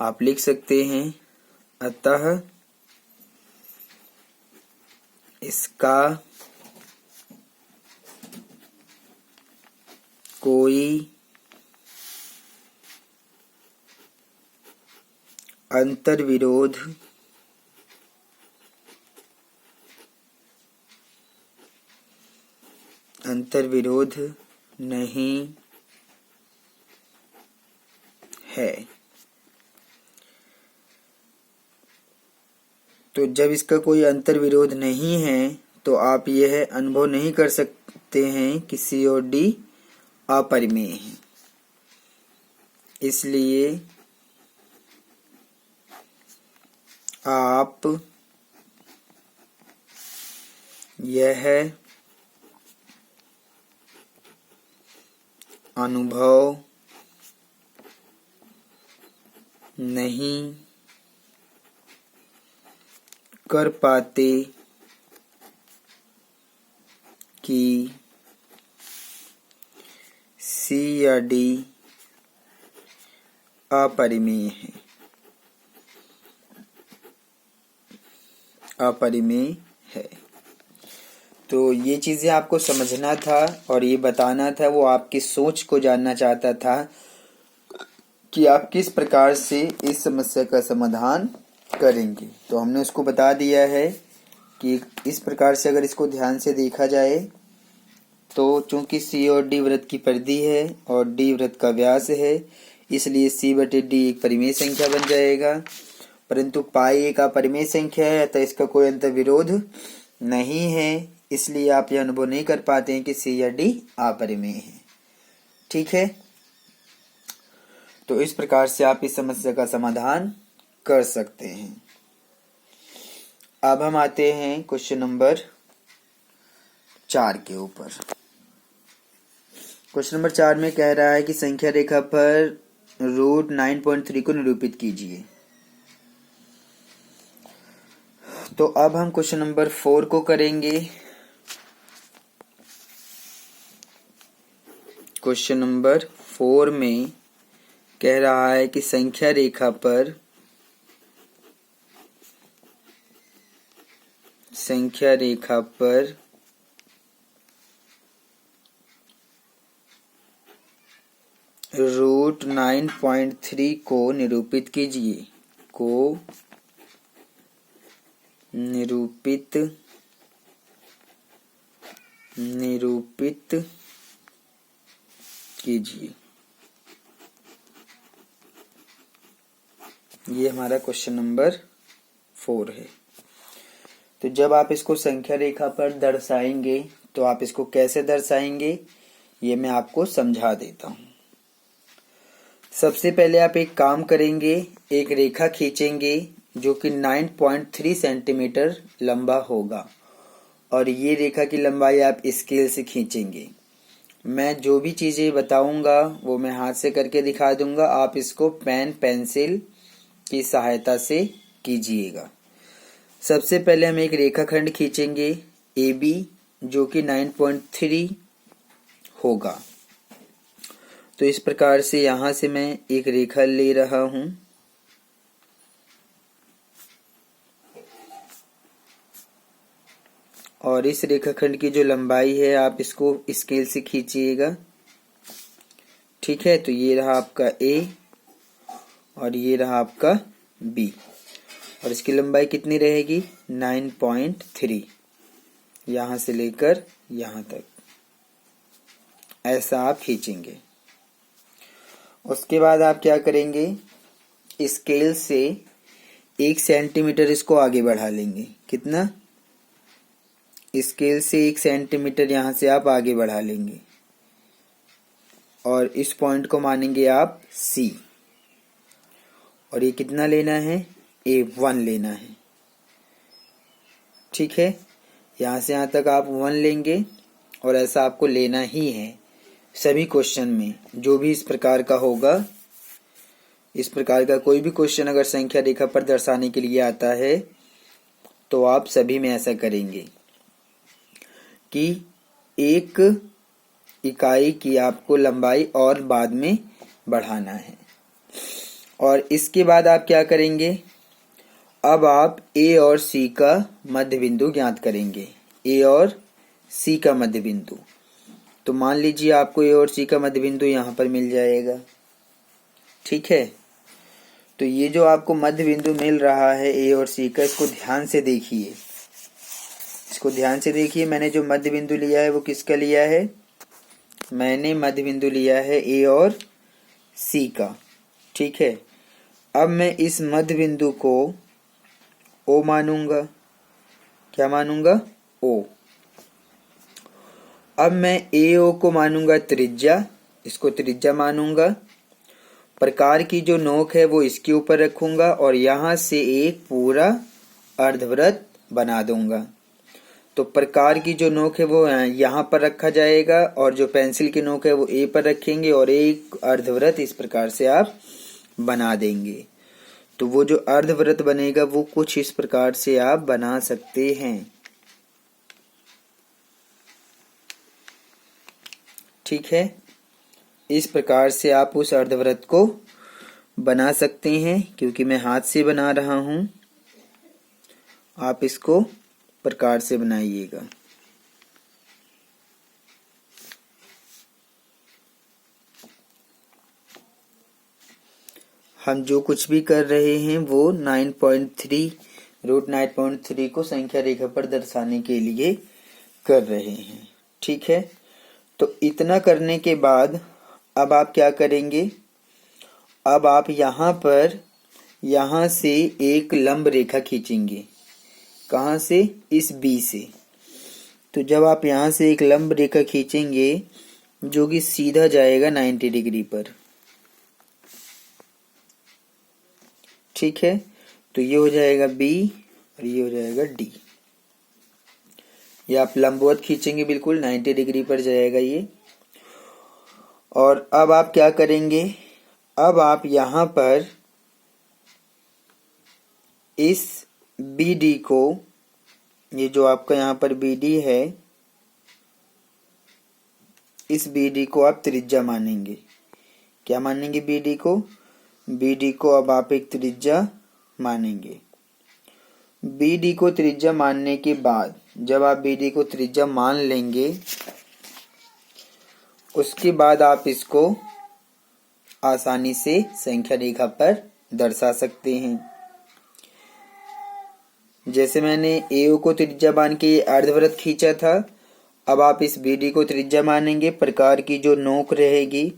आप लिख सकते हैं अतः इसका कोई अंतर्विरोध नहीं है। तो जब इसका कोई अंतर्विरोध नहीं है तो आप यह अनुभव नहीं कर सकते हैं कि सी और डी अपरिमेय है। इसलिए आप यह अनुभव नहीं कर पाते कि सी या डी अपरिमेय है। तो ये चीजें आपको समझना था और ये बताना था, वो आपकी सोच को जानना चाहता था कि आप किस प्रकार से इस समस्या का समाधान करेंगे। तो हमने उसको बता दिया है कि इस प्रकार से अगर इसको ध्यान से देखा जाए तो चूंकि सी और डी वृत्त की परिधि है और डी वृत्त का व्यास है, इसलिए सी बटे डी एक परिमेय संख्या बन जाएगा। परंतु पाई एक अपरिमेय संख्या है, अतः इसका कोई अंतर्विरोध नहीं है। इसलिए आप यह अनुभव नहीं कर पाते हैं कि सी या डी अपरिमेय है। ठीक है, तो इस प्रकार से आप इस समस्या का समाधान कर सकते हैं। अब हम आते हैं क्वेश्चन नंबर 4 के ऊपर। क्वेश्चन नंबर 4 में कह रहा है कि संख्या रेखा पर रूट 9.3 को निरूपित कीजिए। तो अब हम क्वेश्चन नंबर 4 को करेंगे। क्वेश्चन नंबर 4 में कह रहा है कि संख्या रेखा पर रूट 9.3 को निरूपित कीजिए। निरूपित कीजिए। ये हमारा क्वेश्चन नंबर 4 है। तो जब आप इसको संख्या रेखा पर दर्शाएंगे तो आप इसको कैसे दर्शाएंगे ये मैं आपको समझा देता हूं। सबसे पहले आप एक काम करेंगे, एक रेखा खींचेंगे जो कि 9.3 सेंटीमीटर लंबा होगा और ये रेखा की लंबाई आप स्केल से खींचेंगे। मैं जो भी चीजें बताऊंगा वो मैं हाथ से करके दिखा दूंगा, आप इसको पेन पेंसिल की सहायता से कीजिएगा। सबसे पहले हम एक रेखाखंड खींचेंगे AB जो कि 9.3 होगा। तो इस प्रकार से यहां से मैं एक रेखा ले रहा हूं और इस रेखाखंड की जो लंबाई है आप इसको स्केल से खींचिएगा। ठीक है, तो ये रहा आपका A और ये रहा आपका B और इसकी लंबाई कितनी रहेगी 9.3, यहां से लेकर यहां तक ऐसा आप खींचेंगे। उसके बाद आप क्या करेंगे, स्केल से 1 सेंटीमीटर इसको आगे बढ़ा लेंगे। कितना? स्केल से 1 सेंटीमीटर यहां से आप आगे बढ़ा लेंगे और इस पॉइंट को मानेंगे आप C और ये कितना लेना है A1 लेना है। ठीक है, यहां से यहां तक आप 1 लेंगे और ऐसा आपको लेना ही है सभी क्वेश्चन में। जो भी इस प्रकार का होगा, इस प्रकार का कोई भी क्वेश्चन अगर संख्या रेखा पर दर्शाने के लिए आता है तो आप सभी में ऐसा करेंगे कि 1 इकाई की आपको लंबाई और बाद में बढ़ाना है। और इसके बाद आप क्या करेंगे, अब आप A और C का मध्य बिंदु ज्ञात करेंगे। A और C का मध्य बिंदु, तो मान लीजिए आपको A और C का मध्य बिंदु यहां पर मिल जाएगा। ठीक है, तो ये जो आपको मध्य बिंदु मिल रहा है ए और सी का, इसको ध्यान से देखिए, इसको ध्यान से देखिए। मैंने जो मध्य बिंदु लिया है वो किसका लिया है? मैंने मध्य बिंदु लिया है ए और सी का, ठीक है। अब मैं इस मध्य बिंदु को ओ मानूंगा। क्या मानूंगा? ओ। अब मैं ए ओ को मानूंगा त्रिज्या, इसको त्रिज्या मानूंगा। प्रकार की जो नोक है वो इसके ऊपर रखूंगा और यहां से एक पूरा अर्धवृत्त बना दूंगा। तो प्रकार की जो नोक है वो यहाँ पर रखा जाएगा और जो पेंसिल की नोक है वो ए पर रखेंगे और एक अर्धवृत्त इस प्रकार से आप बना देंगे। तो वो जो अर्धवृत्त बनेगा वो कुछ इस प्रकार से आप बना सकते हैं, ठीक है। इस प्रकार से आप उस अर्धवृत्त को बना सकते हैं। क्योंकि मैं हाथ से बना रहा हूं, आप इसको प्रकार से बनाइएगा। हम जो कुछ भी कर रहे हैं वो 9.3 रूट 9.3 को संख्या रेखा पर दर्शाने के लिए कर रहे हैं, ठीक है। तो इतना करने के बाद अब आप क्या करेंगे? अब आप यहां से एक लंब रेखा खींचेंगे। कहां से? इस बी से। तो जब आप यहां से एक लंब रेखा खींचेंगे जो कि सीधा जाएगा 90 डिग्री पर, ठीक है। तो ये हो जाएगा बी और ये हो जाएगा डी। ये आप लंबवत खींचेंगे, बिल्कुल 90 डिग्री पर जाएगा ये। और अब आप क्या करेंगे? अब आप यहां पर इस बी डी को, ये जो आपका यहां पर बी डी है, इस बी डी को आप त्रिज्या मानेंगे। क्या मानेंगे? बी डी को। बी डी को अब आप एक त्रिज्या मानेंगे। बी डी को त्रिज्या मानने के बाद जब आप बी डी को त्रिज्या मान लेंगे, उसके बाद आप इसको आसानी से संख्या रेखा पर दर्शा सकते हैं। जैसे मैंने ए को त्रिज्या मान के अर्धवृत्त खींचा था, अब आप इस बी डी को त्रिज्या मानेंगे। प्रकार की जो नोक रहेगी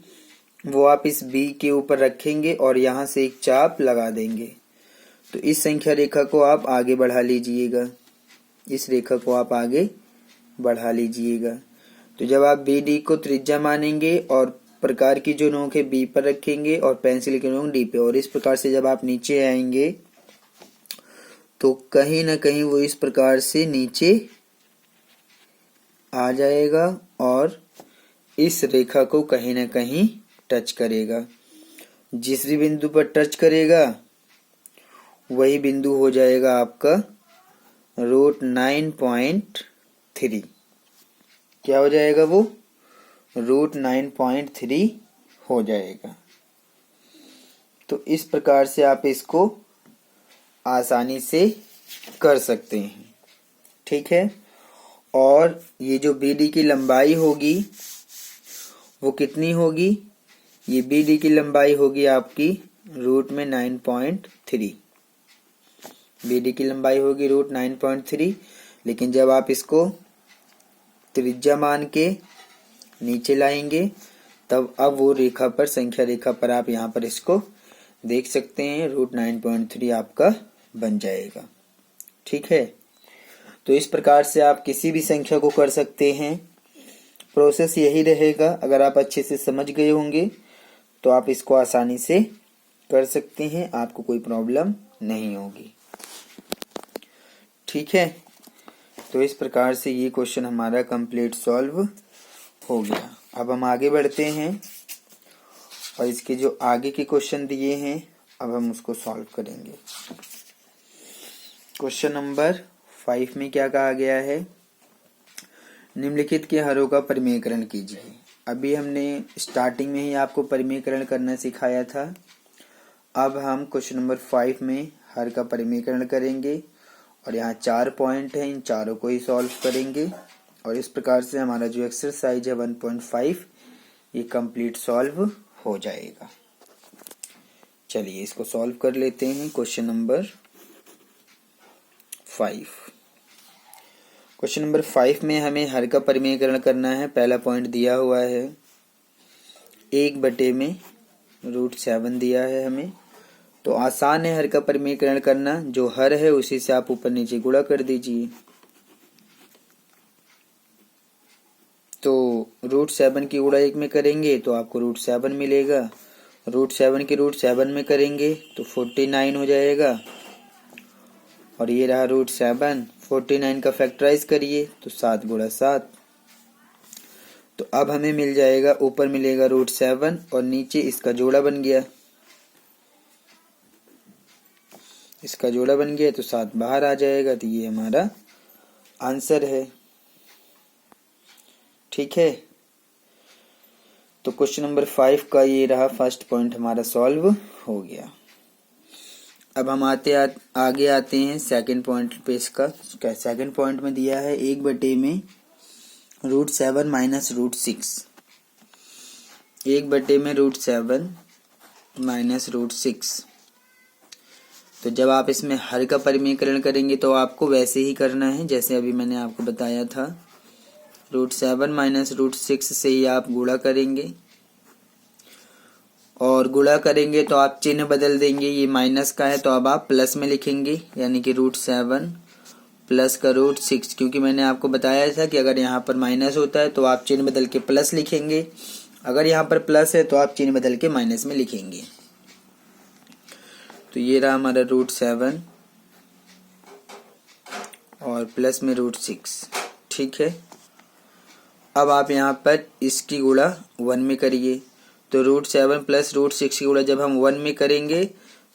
वो आप इस बी के ऊपर रखेंगे और यहां से एक चाप लगा देंगे। तो इस संख्या रेखा को आप आगे बढ़ा लीजिएगा, इस रेखा को आप आगे बढ़ा लीजिएगा। तो जब आप बी डी को त्रिज्या मानेंगे और प्रकार की जो नोक है बी पर रखेंगे और पेंसिल की नोक डी पे, और इस प्रकार से जब आप नीचे आएंगे तो कहीं ना कहीं वो इस प्रकार से नीचे आ जाएगा और इस रेखा को कहीं ना कहीं टच करेगा। जिस भी बिंदु पर टच करेगा वही बिंदु हो जाएगा आपका रूट 9.3। क्या हो जाएगा? वो रूट 9.3 हो जाएगा। तो इस प्रकार से आप इसको आसानी से कर सकते हैं, ठीक है। और ये जो बी डी की लंबाई होगी वो कितनी होगी? ये बी डी की लंबाई होगी आपकी रूट में 9.3। बी डी की लंबाई होगी रूट 9.3। लेकिन जब आप इसको त्रिज्या मान के नीचे लाएंगे तब अब वो रेखा पर, संख्या रेखा पर आप यहाँ पर इसको देख सकते हैं, रूट 9.3 आपका बन जाएगा, ठीक है। तो इस प्रकार से आप किसी भी संख्या को कर सकते हैं। प्रोसेस यही रहेगा। अगर आप अच्छे से समझ गए होंगे तो आप इसको आसानी से कर सकते हैं, आपको कोई प्रॉब्लम नहीं होगी, ठीक है। तो इस प्रकार से ये क्वेश्चन हमारा कंप्लीट सॉल्व हो गया। अब हम आगे बढ़ते हैं और इसके जो आगे के क्वेश्चन दिए हैं अब हम उसको सॉल्व करेंगे। क्वेश्चन नंबर 5 में क्या कहा गया है? निम्नलिखित के हरों का परिमेयकरण कीजिए। अभी हमने स्टार्टिंग में ही आपको परिमेयकरण करना सिखाया था। अब हम क्वेश्चन नंबर 5 में हर का परिमेयकरण करेंगे और यहाँ 4 पॉइंट हैं, इन चारों को ही सॉल्व करेंगे और इस प्रकार से हमारा जो एक्सरसाइज है 1.5 ये कंप्लीट सॉल्व हो जाएगा। चलिए इसको सॉल्व कर लेते हैं। Question number 5। क्वेश्चन नंबर 5 में हमें हर का परिमेयकरण करना है। पहला पॉइंट दिया हुआ है 1/√7 दिया है हमें, तो आसान है हर का परिमेयकरण करना। जो हर है उसी से आप ऊपर नीचे गुणा कर दीजिए। तो √7 की गुणा 1 में करेंगे तो आपको √7 मिलेगा। √7 की √7 में करेंगे तो 49 हो जाएगा। और ये रहा √7, 49 का फैक्टराइज करिए तो 7 गुणा 7। तो अब हमें मिल जाएगा, ऊपर मिलेगा √7 और नीचे इसका जोड़ा बन गया। इसका जोड़ा बन गया तो 7 बाहर आ जाएगा। तो ये हमारा आंसर है। ठीक है, तो क्वेश्चन नंबर 5 का ये रहा फर्स्ट पॉइंट हमारा सॉल्व हो गया। अब हम आगे आते हैं सेकंड पॉइंट पे। इसका सेकंड पॉइंट में दिया है 1/√7 माइनस √6। 1/√7 माइनस √6। तो जब आप इसमें हर का परिमेयकरण करेंगे तो आपको वैसे ही करना है जैसे अभी मैंने आपको बताया था। √7 माइनस √6 से ही आप गुणा करेंगे, और गुणा करेंगे तो आप चिन्ह बदल देंगे। ये माइनस का है तो अब आप प्लस में लिखेंगे, यानी कि √7 प्लस का √6। क्योंकि मैंने आपको बताया था कि अगर यहाँ पर माइनस होता है तो आप चिन्ह बदल के प्लस लिखेंगे, अगर यहाँ पर प्लस है तो आप चिन्ह बदल के माइनस में लिखेंगे। तो ये रहा हमारा √7 और प्लस में √6। ठीक है, अब आप यहाँ पर इसकी गुणा 1 में करिए। तो √7 प्लस √6 की गुणा जब हम 1 में करेंगे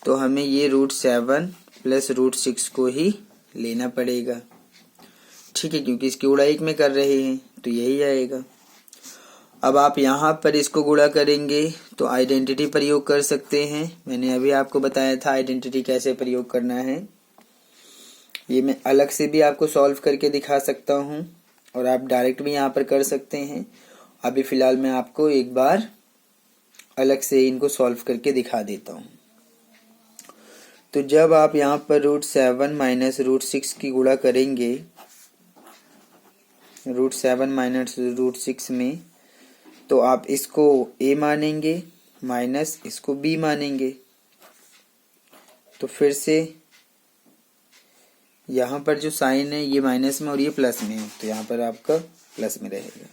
तो हमें ये √7 प्लस √6 को ही लेना पड़ेगा। ठीक है, क्योंकि इसकी गुणा 1 में कर रहे हैं तो यही आएगा। अब आप यहाँ पर इसको गुणा करेंगे तो आइडेंटिटी प्रयोग कर सकते हैं। मैंने अभी आपको बताया था आइडेंटिटी कैसे प्रयोग करना है। ये मैं अलग से भी आपको सॉल्व करके दिखा सकता हूँ और आप डायरेक्ट भी यहाँ पर कर सकते हैं। अभी फिलहाल मैं आपको एक बार अलग से इनको सॉल्व करके दिखा देता हूँ। तो जब आप यहाँ पर √7 माइनस √6 की गुणा करेंगे, √7 माइनस √6 में, तो आप इसको a मानेंगे माइनस इसको b मानेंगे। तो फिर से यहाँ पर जो साइन है ये माइनस में और ये प्लस में है, तो यहाँ पर आपका प्लस में रहेगा।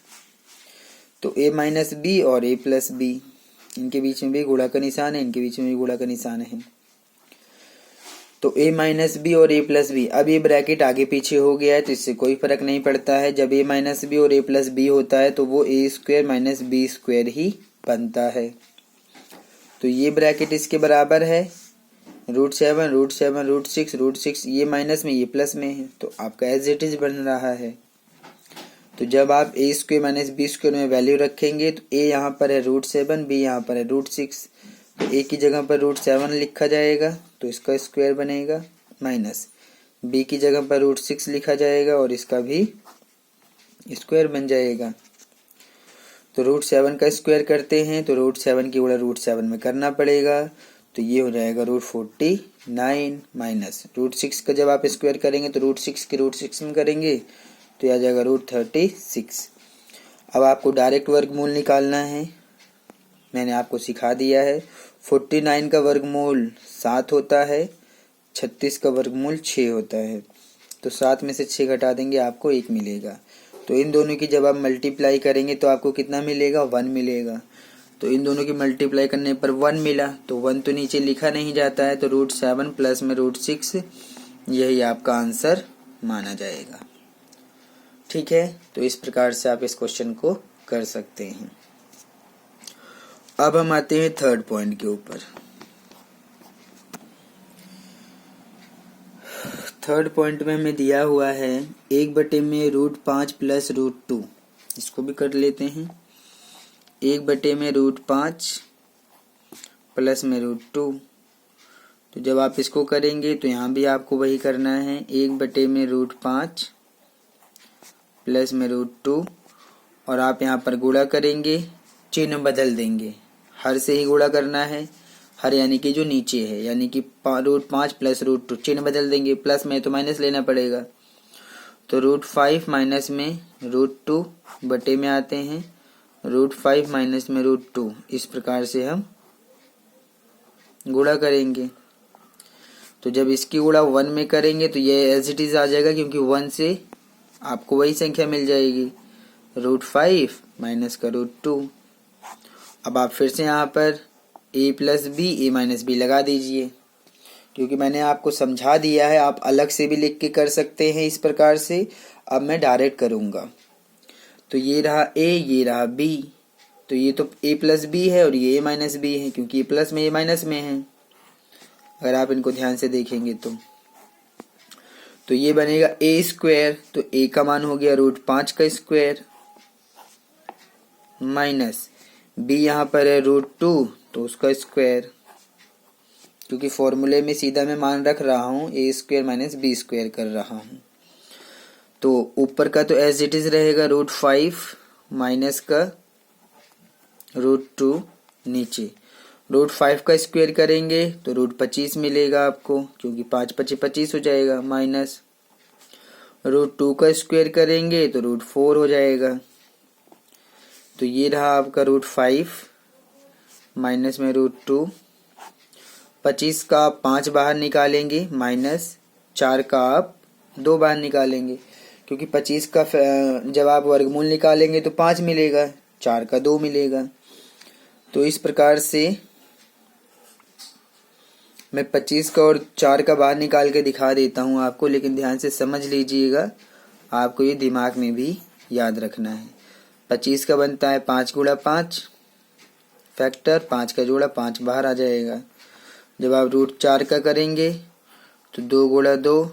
तो a माइनस बी और a प्लस बी, इनके बीच में भी गुणा का निशान है, इनके बीच में भी गुणा का निशान है। तो a माइनस बी और a प्लस बी, अब ये ब्रैकेट आगे पीछे हो गया है तो इससे कोई फर्क नहीं पड़ता है। जब a माइनस बी और a प्लस बी होता है तो वो a² माइनस b² ही बनता है। तो ये ब्रैकेट इसके बराबर है √7 √6 √6, ये माइनस में ये प्लस में है, तो आपका एज इट इज बन रहा है। तो जब आप a² माइनस b² में वैल्यू रखेंगे तो a यहाँ पर है √7, b यहाँ पर है √6, तो a की जगह पर √7 लिखा जाएगा तो इसका स्क्वायर बनेगा, माइनस b की जगह पर √6 लिखा जाएगा और इसका भी स्क्वायर बन जाएगा। तो √7 का स्क्वायर करते हैं तो √7 की गुणा √7 में करना पड़ेगा, तो ये हो जाएगा √49 माइनस √6 का जब आप स्क्वायर करेंगे तो √6 के √6 में करेंगे तो यह आ जाएगा √36। अब आपको डायरेक्ट वर्गमूल निकालना है, मैंने आपको सिखा दिया है। 49 का वर्गमूल 7 होता है, 36 का वर्गमूल 6 होता है। तो 7 में से 6 घटा देंगे आपको 1 मिलेगा। तो इन दोनों की जब आप मल्टीप्लाई करेंगे तो आपको कितना मिलेगा, 1 मिलेगा। तो इन दोनों की मल्टीप्लाई करने पर 1 मिला, तो 1 तो नीचे लिखा नहीं जाता है, तो √7 प्लस में √6 यही आपका आंसर माना जाएगा। ठीक है, तो इस प्रकार से आप इस क्वेश्चन को कर सकते हैं। अब हम आते हैं थर्ड पॉइंट के ऊपर। थर्ड पॉइंट में हमें दिया हुआ है 1/√5 प्लस √2। इसको भी कर लेते हैं। 1/√5 प्लस में √2, तो जब आप इसको करेंगे तो यहाँ भी आपको वही करना है। 1/√5 प्लस में √2 और आप यहाँ पर गुणा करेंगे, चिन्ह बदल देंगे। हर से ही गुणा करना है, हर यानी कि जो नीचे है, यानी कि √5 प्लस √2, चिन्ह बदल देंगे, प्लस में तो माइनस लेना पड़ेगा। तो √5 माइनस में √2 बटे में आते हैं √5 माइनस में √2, इस प्रकार से हम गुणा करेंगे। तो जब इसकी गुणा 1 में करेंगे तो ये एज इट इज आ जाएगा, क्योंकि 1 से आपको वही संख्या मिल जाएगी, √5 माइनस का √2। अब आप फिर से यहाँ पर a plus B A minus B लगा दीजिए, क्योंकि मैंने आपको समझा दिया है, आप अलग से भी लिख के कर सकते हैं इस प्रकार से। अब मैं डायरेक्ट करूँगा। तो ये रहा a, ये रहा b, तो ये तो a प्लस बी है और ये a माइनस बी है, क्योंकि a प्लस में a माइनस में है, अगर आप इनको ध्यान से देखेंगे तो ये बनेगा a स्क्वायर, तो a का मान हो गया √5 का स्क्वायर, माइनस b यहाँ पर है √2 तो उसका स्क्वायर, क्योंकि फॉर्मूले में सीधा मैं मान रख रहा हूँ a square minus b square कर रहा हूँ। तो ऊपर का तो एज इट इज रहेगा √5 माइनस का √2, नीचे √5 का स्क्वायर करेंगे तो √25 मिलेगा आपको, क्योंकि 5 × 5 = 25 हो जाएगा, माइनस √2 का स्क्वायर करेंगे तो √4 हो जाएगा। तो ये रहा आपका √5 माइनस में √2, 25 का आप 5 बाहर निकालेंगे, माइनस 4 का आप 2 बाहर निकालेंगे, क्योंकि 25 का जब आप वर्गमूल निकालेंगे तो 5 मिलेगा, 4 का 2 मिलेगा। तो इस प्रकार से मैं 25 का और 4 का बाहर निकाल के दिखा देता हूँ आपको, लेकिन ध्यान से समझ लीजिएगा, आपको ये दिमाग में भी याद रखना है। 25 का बनता है 5 × 5 फैक्टर, 5 का जोड़ा 5 बाहर आ जाएगा। जब आप √4 का करेंगे तो 2 × 2,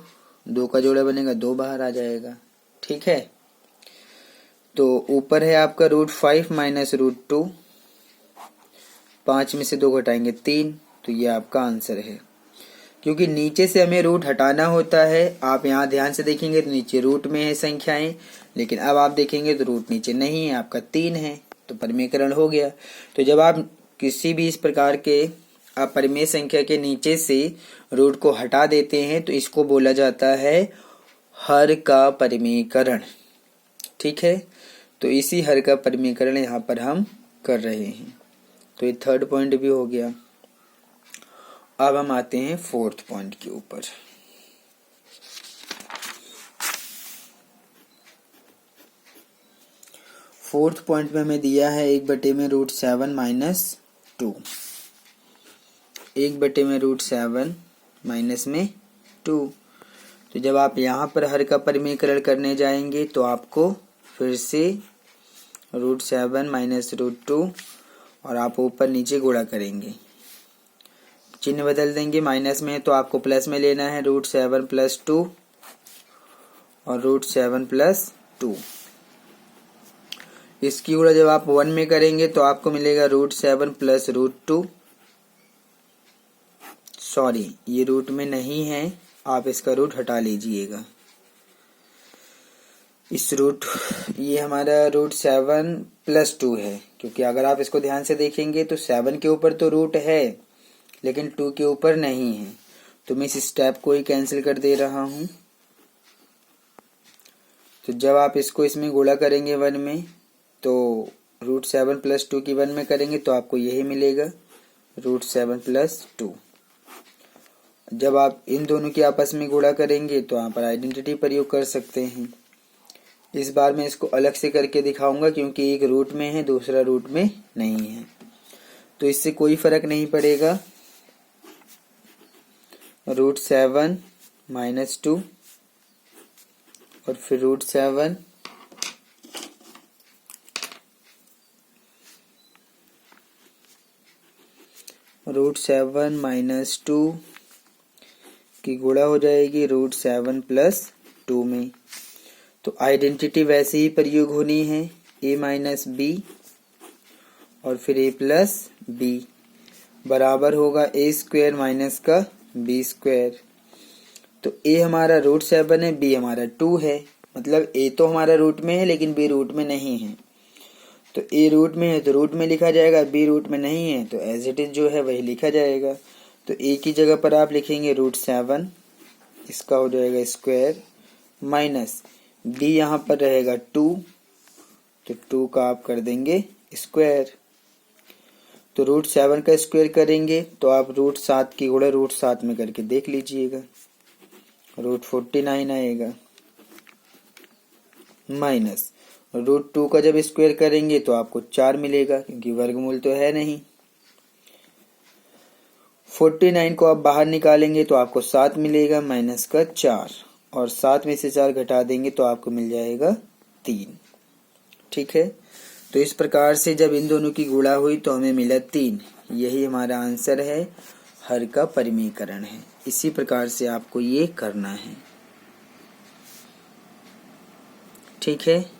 2 का जोड़ा बनेगा 2 बाहर आ जाएगा, ठीक है। तो ऊपर है आपका √5 माइनस √2, 5 में से 2 घटाएंगे 3, तो ये आपका आंसर है। क्योंकि नीचे से हमें रूट हटाना होता है, आप यहाँ ध्यान से देखेंगे तो नीचे रूट में है संख्याएं, लेकिन अब आप देखेंगे तो रूट नीचे नहीं है, आपका 3 है, तो परिमेयकरण हो गया। तो जब आप किसी भी इस प्रकार के अपरिमेय संख्या के नीचे से रूट को हटा देते हैं तो इसको बोला जाता है हर का परिमेयकरण, ठीक है। तो इसी हर का परिमेयकरण यहाँ पर हम कर रहे हैं। तो ये 3rd पॉइंट भी हो गया। अब हम आते हैं 4th पॉइंट के ऊपर। फोर्थ पॉइंट में हमें दिया है 1/√7 माइनस 2, 1/√7 माइनस में 2। तो जब आप यहाँ पर हर का परिमेयकरण करने जाएंगे तो आपको फिर से √7 माइनस √2 और आप ऊपर नीचे गुणा करेंगे, चिन्ह बदल देंगे, माइनस में है तो आपको प्लस में लेना है, √7 + 2 और √7 + 2। इसकी गुणा जब आप 1 में करेंगे तो आपको मिलेगा √7 + √2, सॉरी ये रूट में नहीं है, आप इसका रूट हटा लीजिएगा। इस रूट ये हमारा √7 + 2 है, क्योंकि अगर आप इसको ध्यान से देखेंगे तो 7 के ऊपर तो रूट है लेकिन 2 के ऊपर नहीं है, तो मैं इस स्टेप को ही कैंसिल कर दे रहा हूं। तो जब आप इसको इसमें गुणा करेंगे 1 में तो √7 + 2 की 1 में करेंगे तो आपको यही मिलेगा √7 + 2। जब आप इन दोनों की आपस में गुणा करेंगे तो यहाँ पर आइडेंटिटी प्रयोग कर सकते हैं। इस बार मैं इसको अलग से करके दिखाऊंगा, क्योंकि एक रूट में है दूसरा रूट में नहीं है, तो इससे कोई फर्क नहीं पड़ेगा। √7 - 2 और फिर √7 - 2 की गुणा हो जाएगी √7 + 2 में। तो आइडेंटिटी वैसे ही प्रयोग होनी है, a - b और फिर a + b बराबर होगा a² माइनस का b²। तो a हमारा √7 है, b हमारा 2 है, मतलब a तो हमारा रूट में है लेकिन b रूट में नहीं है। तो तो ए रूट में है तो रूट में लिखा जाएगा, बी रूट में नहीं है तो एज इट इज जो है वही लिखा जाएगा। तो ए की जगह पर आप लिखेंगे √7, इसका हो जाएगा स्क्वायर, माइनस बी यहाँ पर रहेगा 2, तो 2 का आप कर देंगे स्क्वायर। तो √7 का स्क्वायर करेंगे तो आप √7 की गुणा √7 में करके देख लीजिएगा, √49 आएगा, माइनस √2 का जब स्क्वायर करेंगे तो आपको 4 मिलेगा क्योंकि वर्गमूल तो है नहीं। 49 को आप बाहर निकालेंगे तो आपको 7 मिलेगा, माइनस का 4, और 7 में से 4 घटा देंगे तो आपको मिल जाएगा 3। ठीक है, तो इस प्रकार से जब इन दोनों की गुणा हुई तो हमें मिला 3। यही हमारा आंसर है, हर का परिमीकरण है। इसी प्रकार से आपको ये करना है। ठीक है,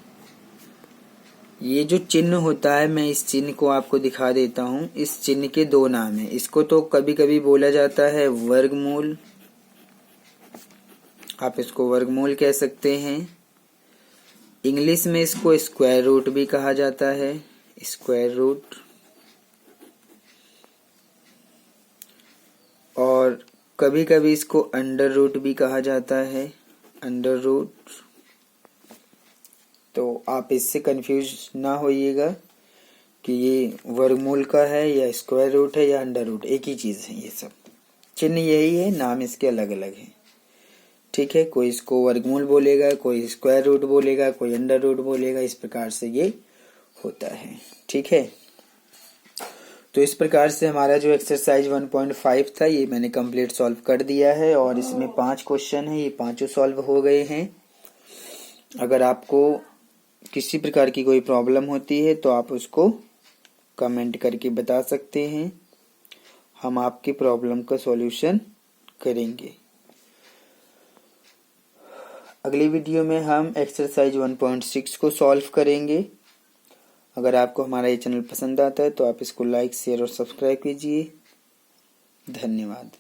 ये जो चिन्ह होता है, मैं इस चिन्ह को आपको दिखा देता हूं। इस चिन्ह के 2 नाम है। इसको तो कभी कभी बोला जाता है वर्गमूल, आप इसको वर्गमूल कह सकते हैं। इंग्लिश में इसको स्क्वायर रूट भी कहा जाता है, स्क्वायर रूट, और कभी कभी इसको अंडर रूट भी कहा जाता है, अंडर रूट। तो आप इससे कंफ्यूज ना होइएगा कि ये वर्गमूल का है या स्क्वायर रूट है या अंडर रूट, एक ही चीज है। ये सब चिन्ह यही है, नाम इसके अलग अलग है। ठीक है, कोई इसको वर्गमूल बोलेगा, कोई स्क्वायर रूट बोलेगा, कोई अंडर रूट बोलेगा, इस प्रकार से ये होता है। ठीक है, तो इस प्रकार से हमारा जो एक्सरसाइज 1.5 था ये मैंने कंप्लीट सॉल्व कर दिया है, और इसमें 5 क्वेश्चन है, ये 5 सॉल्व हो गए हैं। अगर आपको किसी प्रकार की कोई प्रॉब्लम होती है तो आप उसको कमेंट करके बता सकते हैं, हम आपकी प्रॉब्लम का सॉल्यूशन करेंगे। अगली वीडियो में हम एक्सरसाइज 1.6 को सॉल्व करेंगे। अगर आपको हमारा ये चैनल पसंद आता है तो आप इसको लाइक, शेयर और सब्सक्राइब कीजिए। धन्यवाद।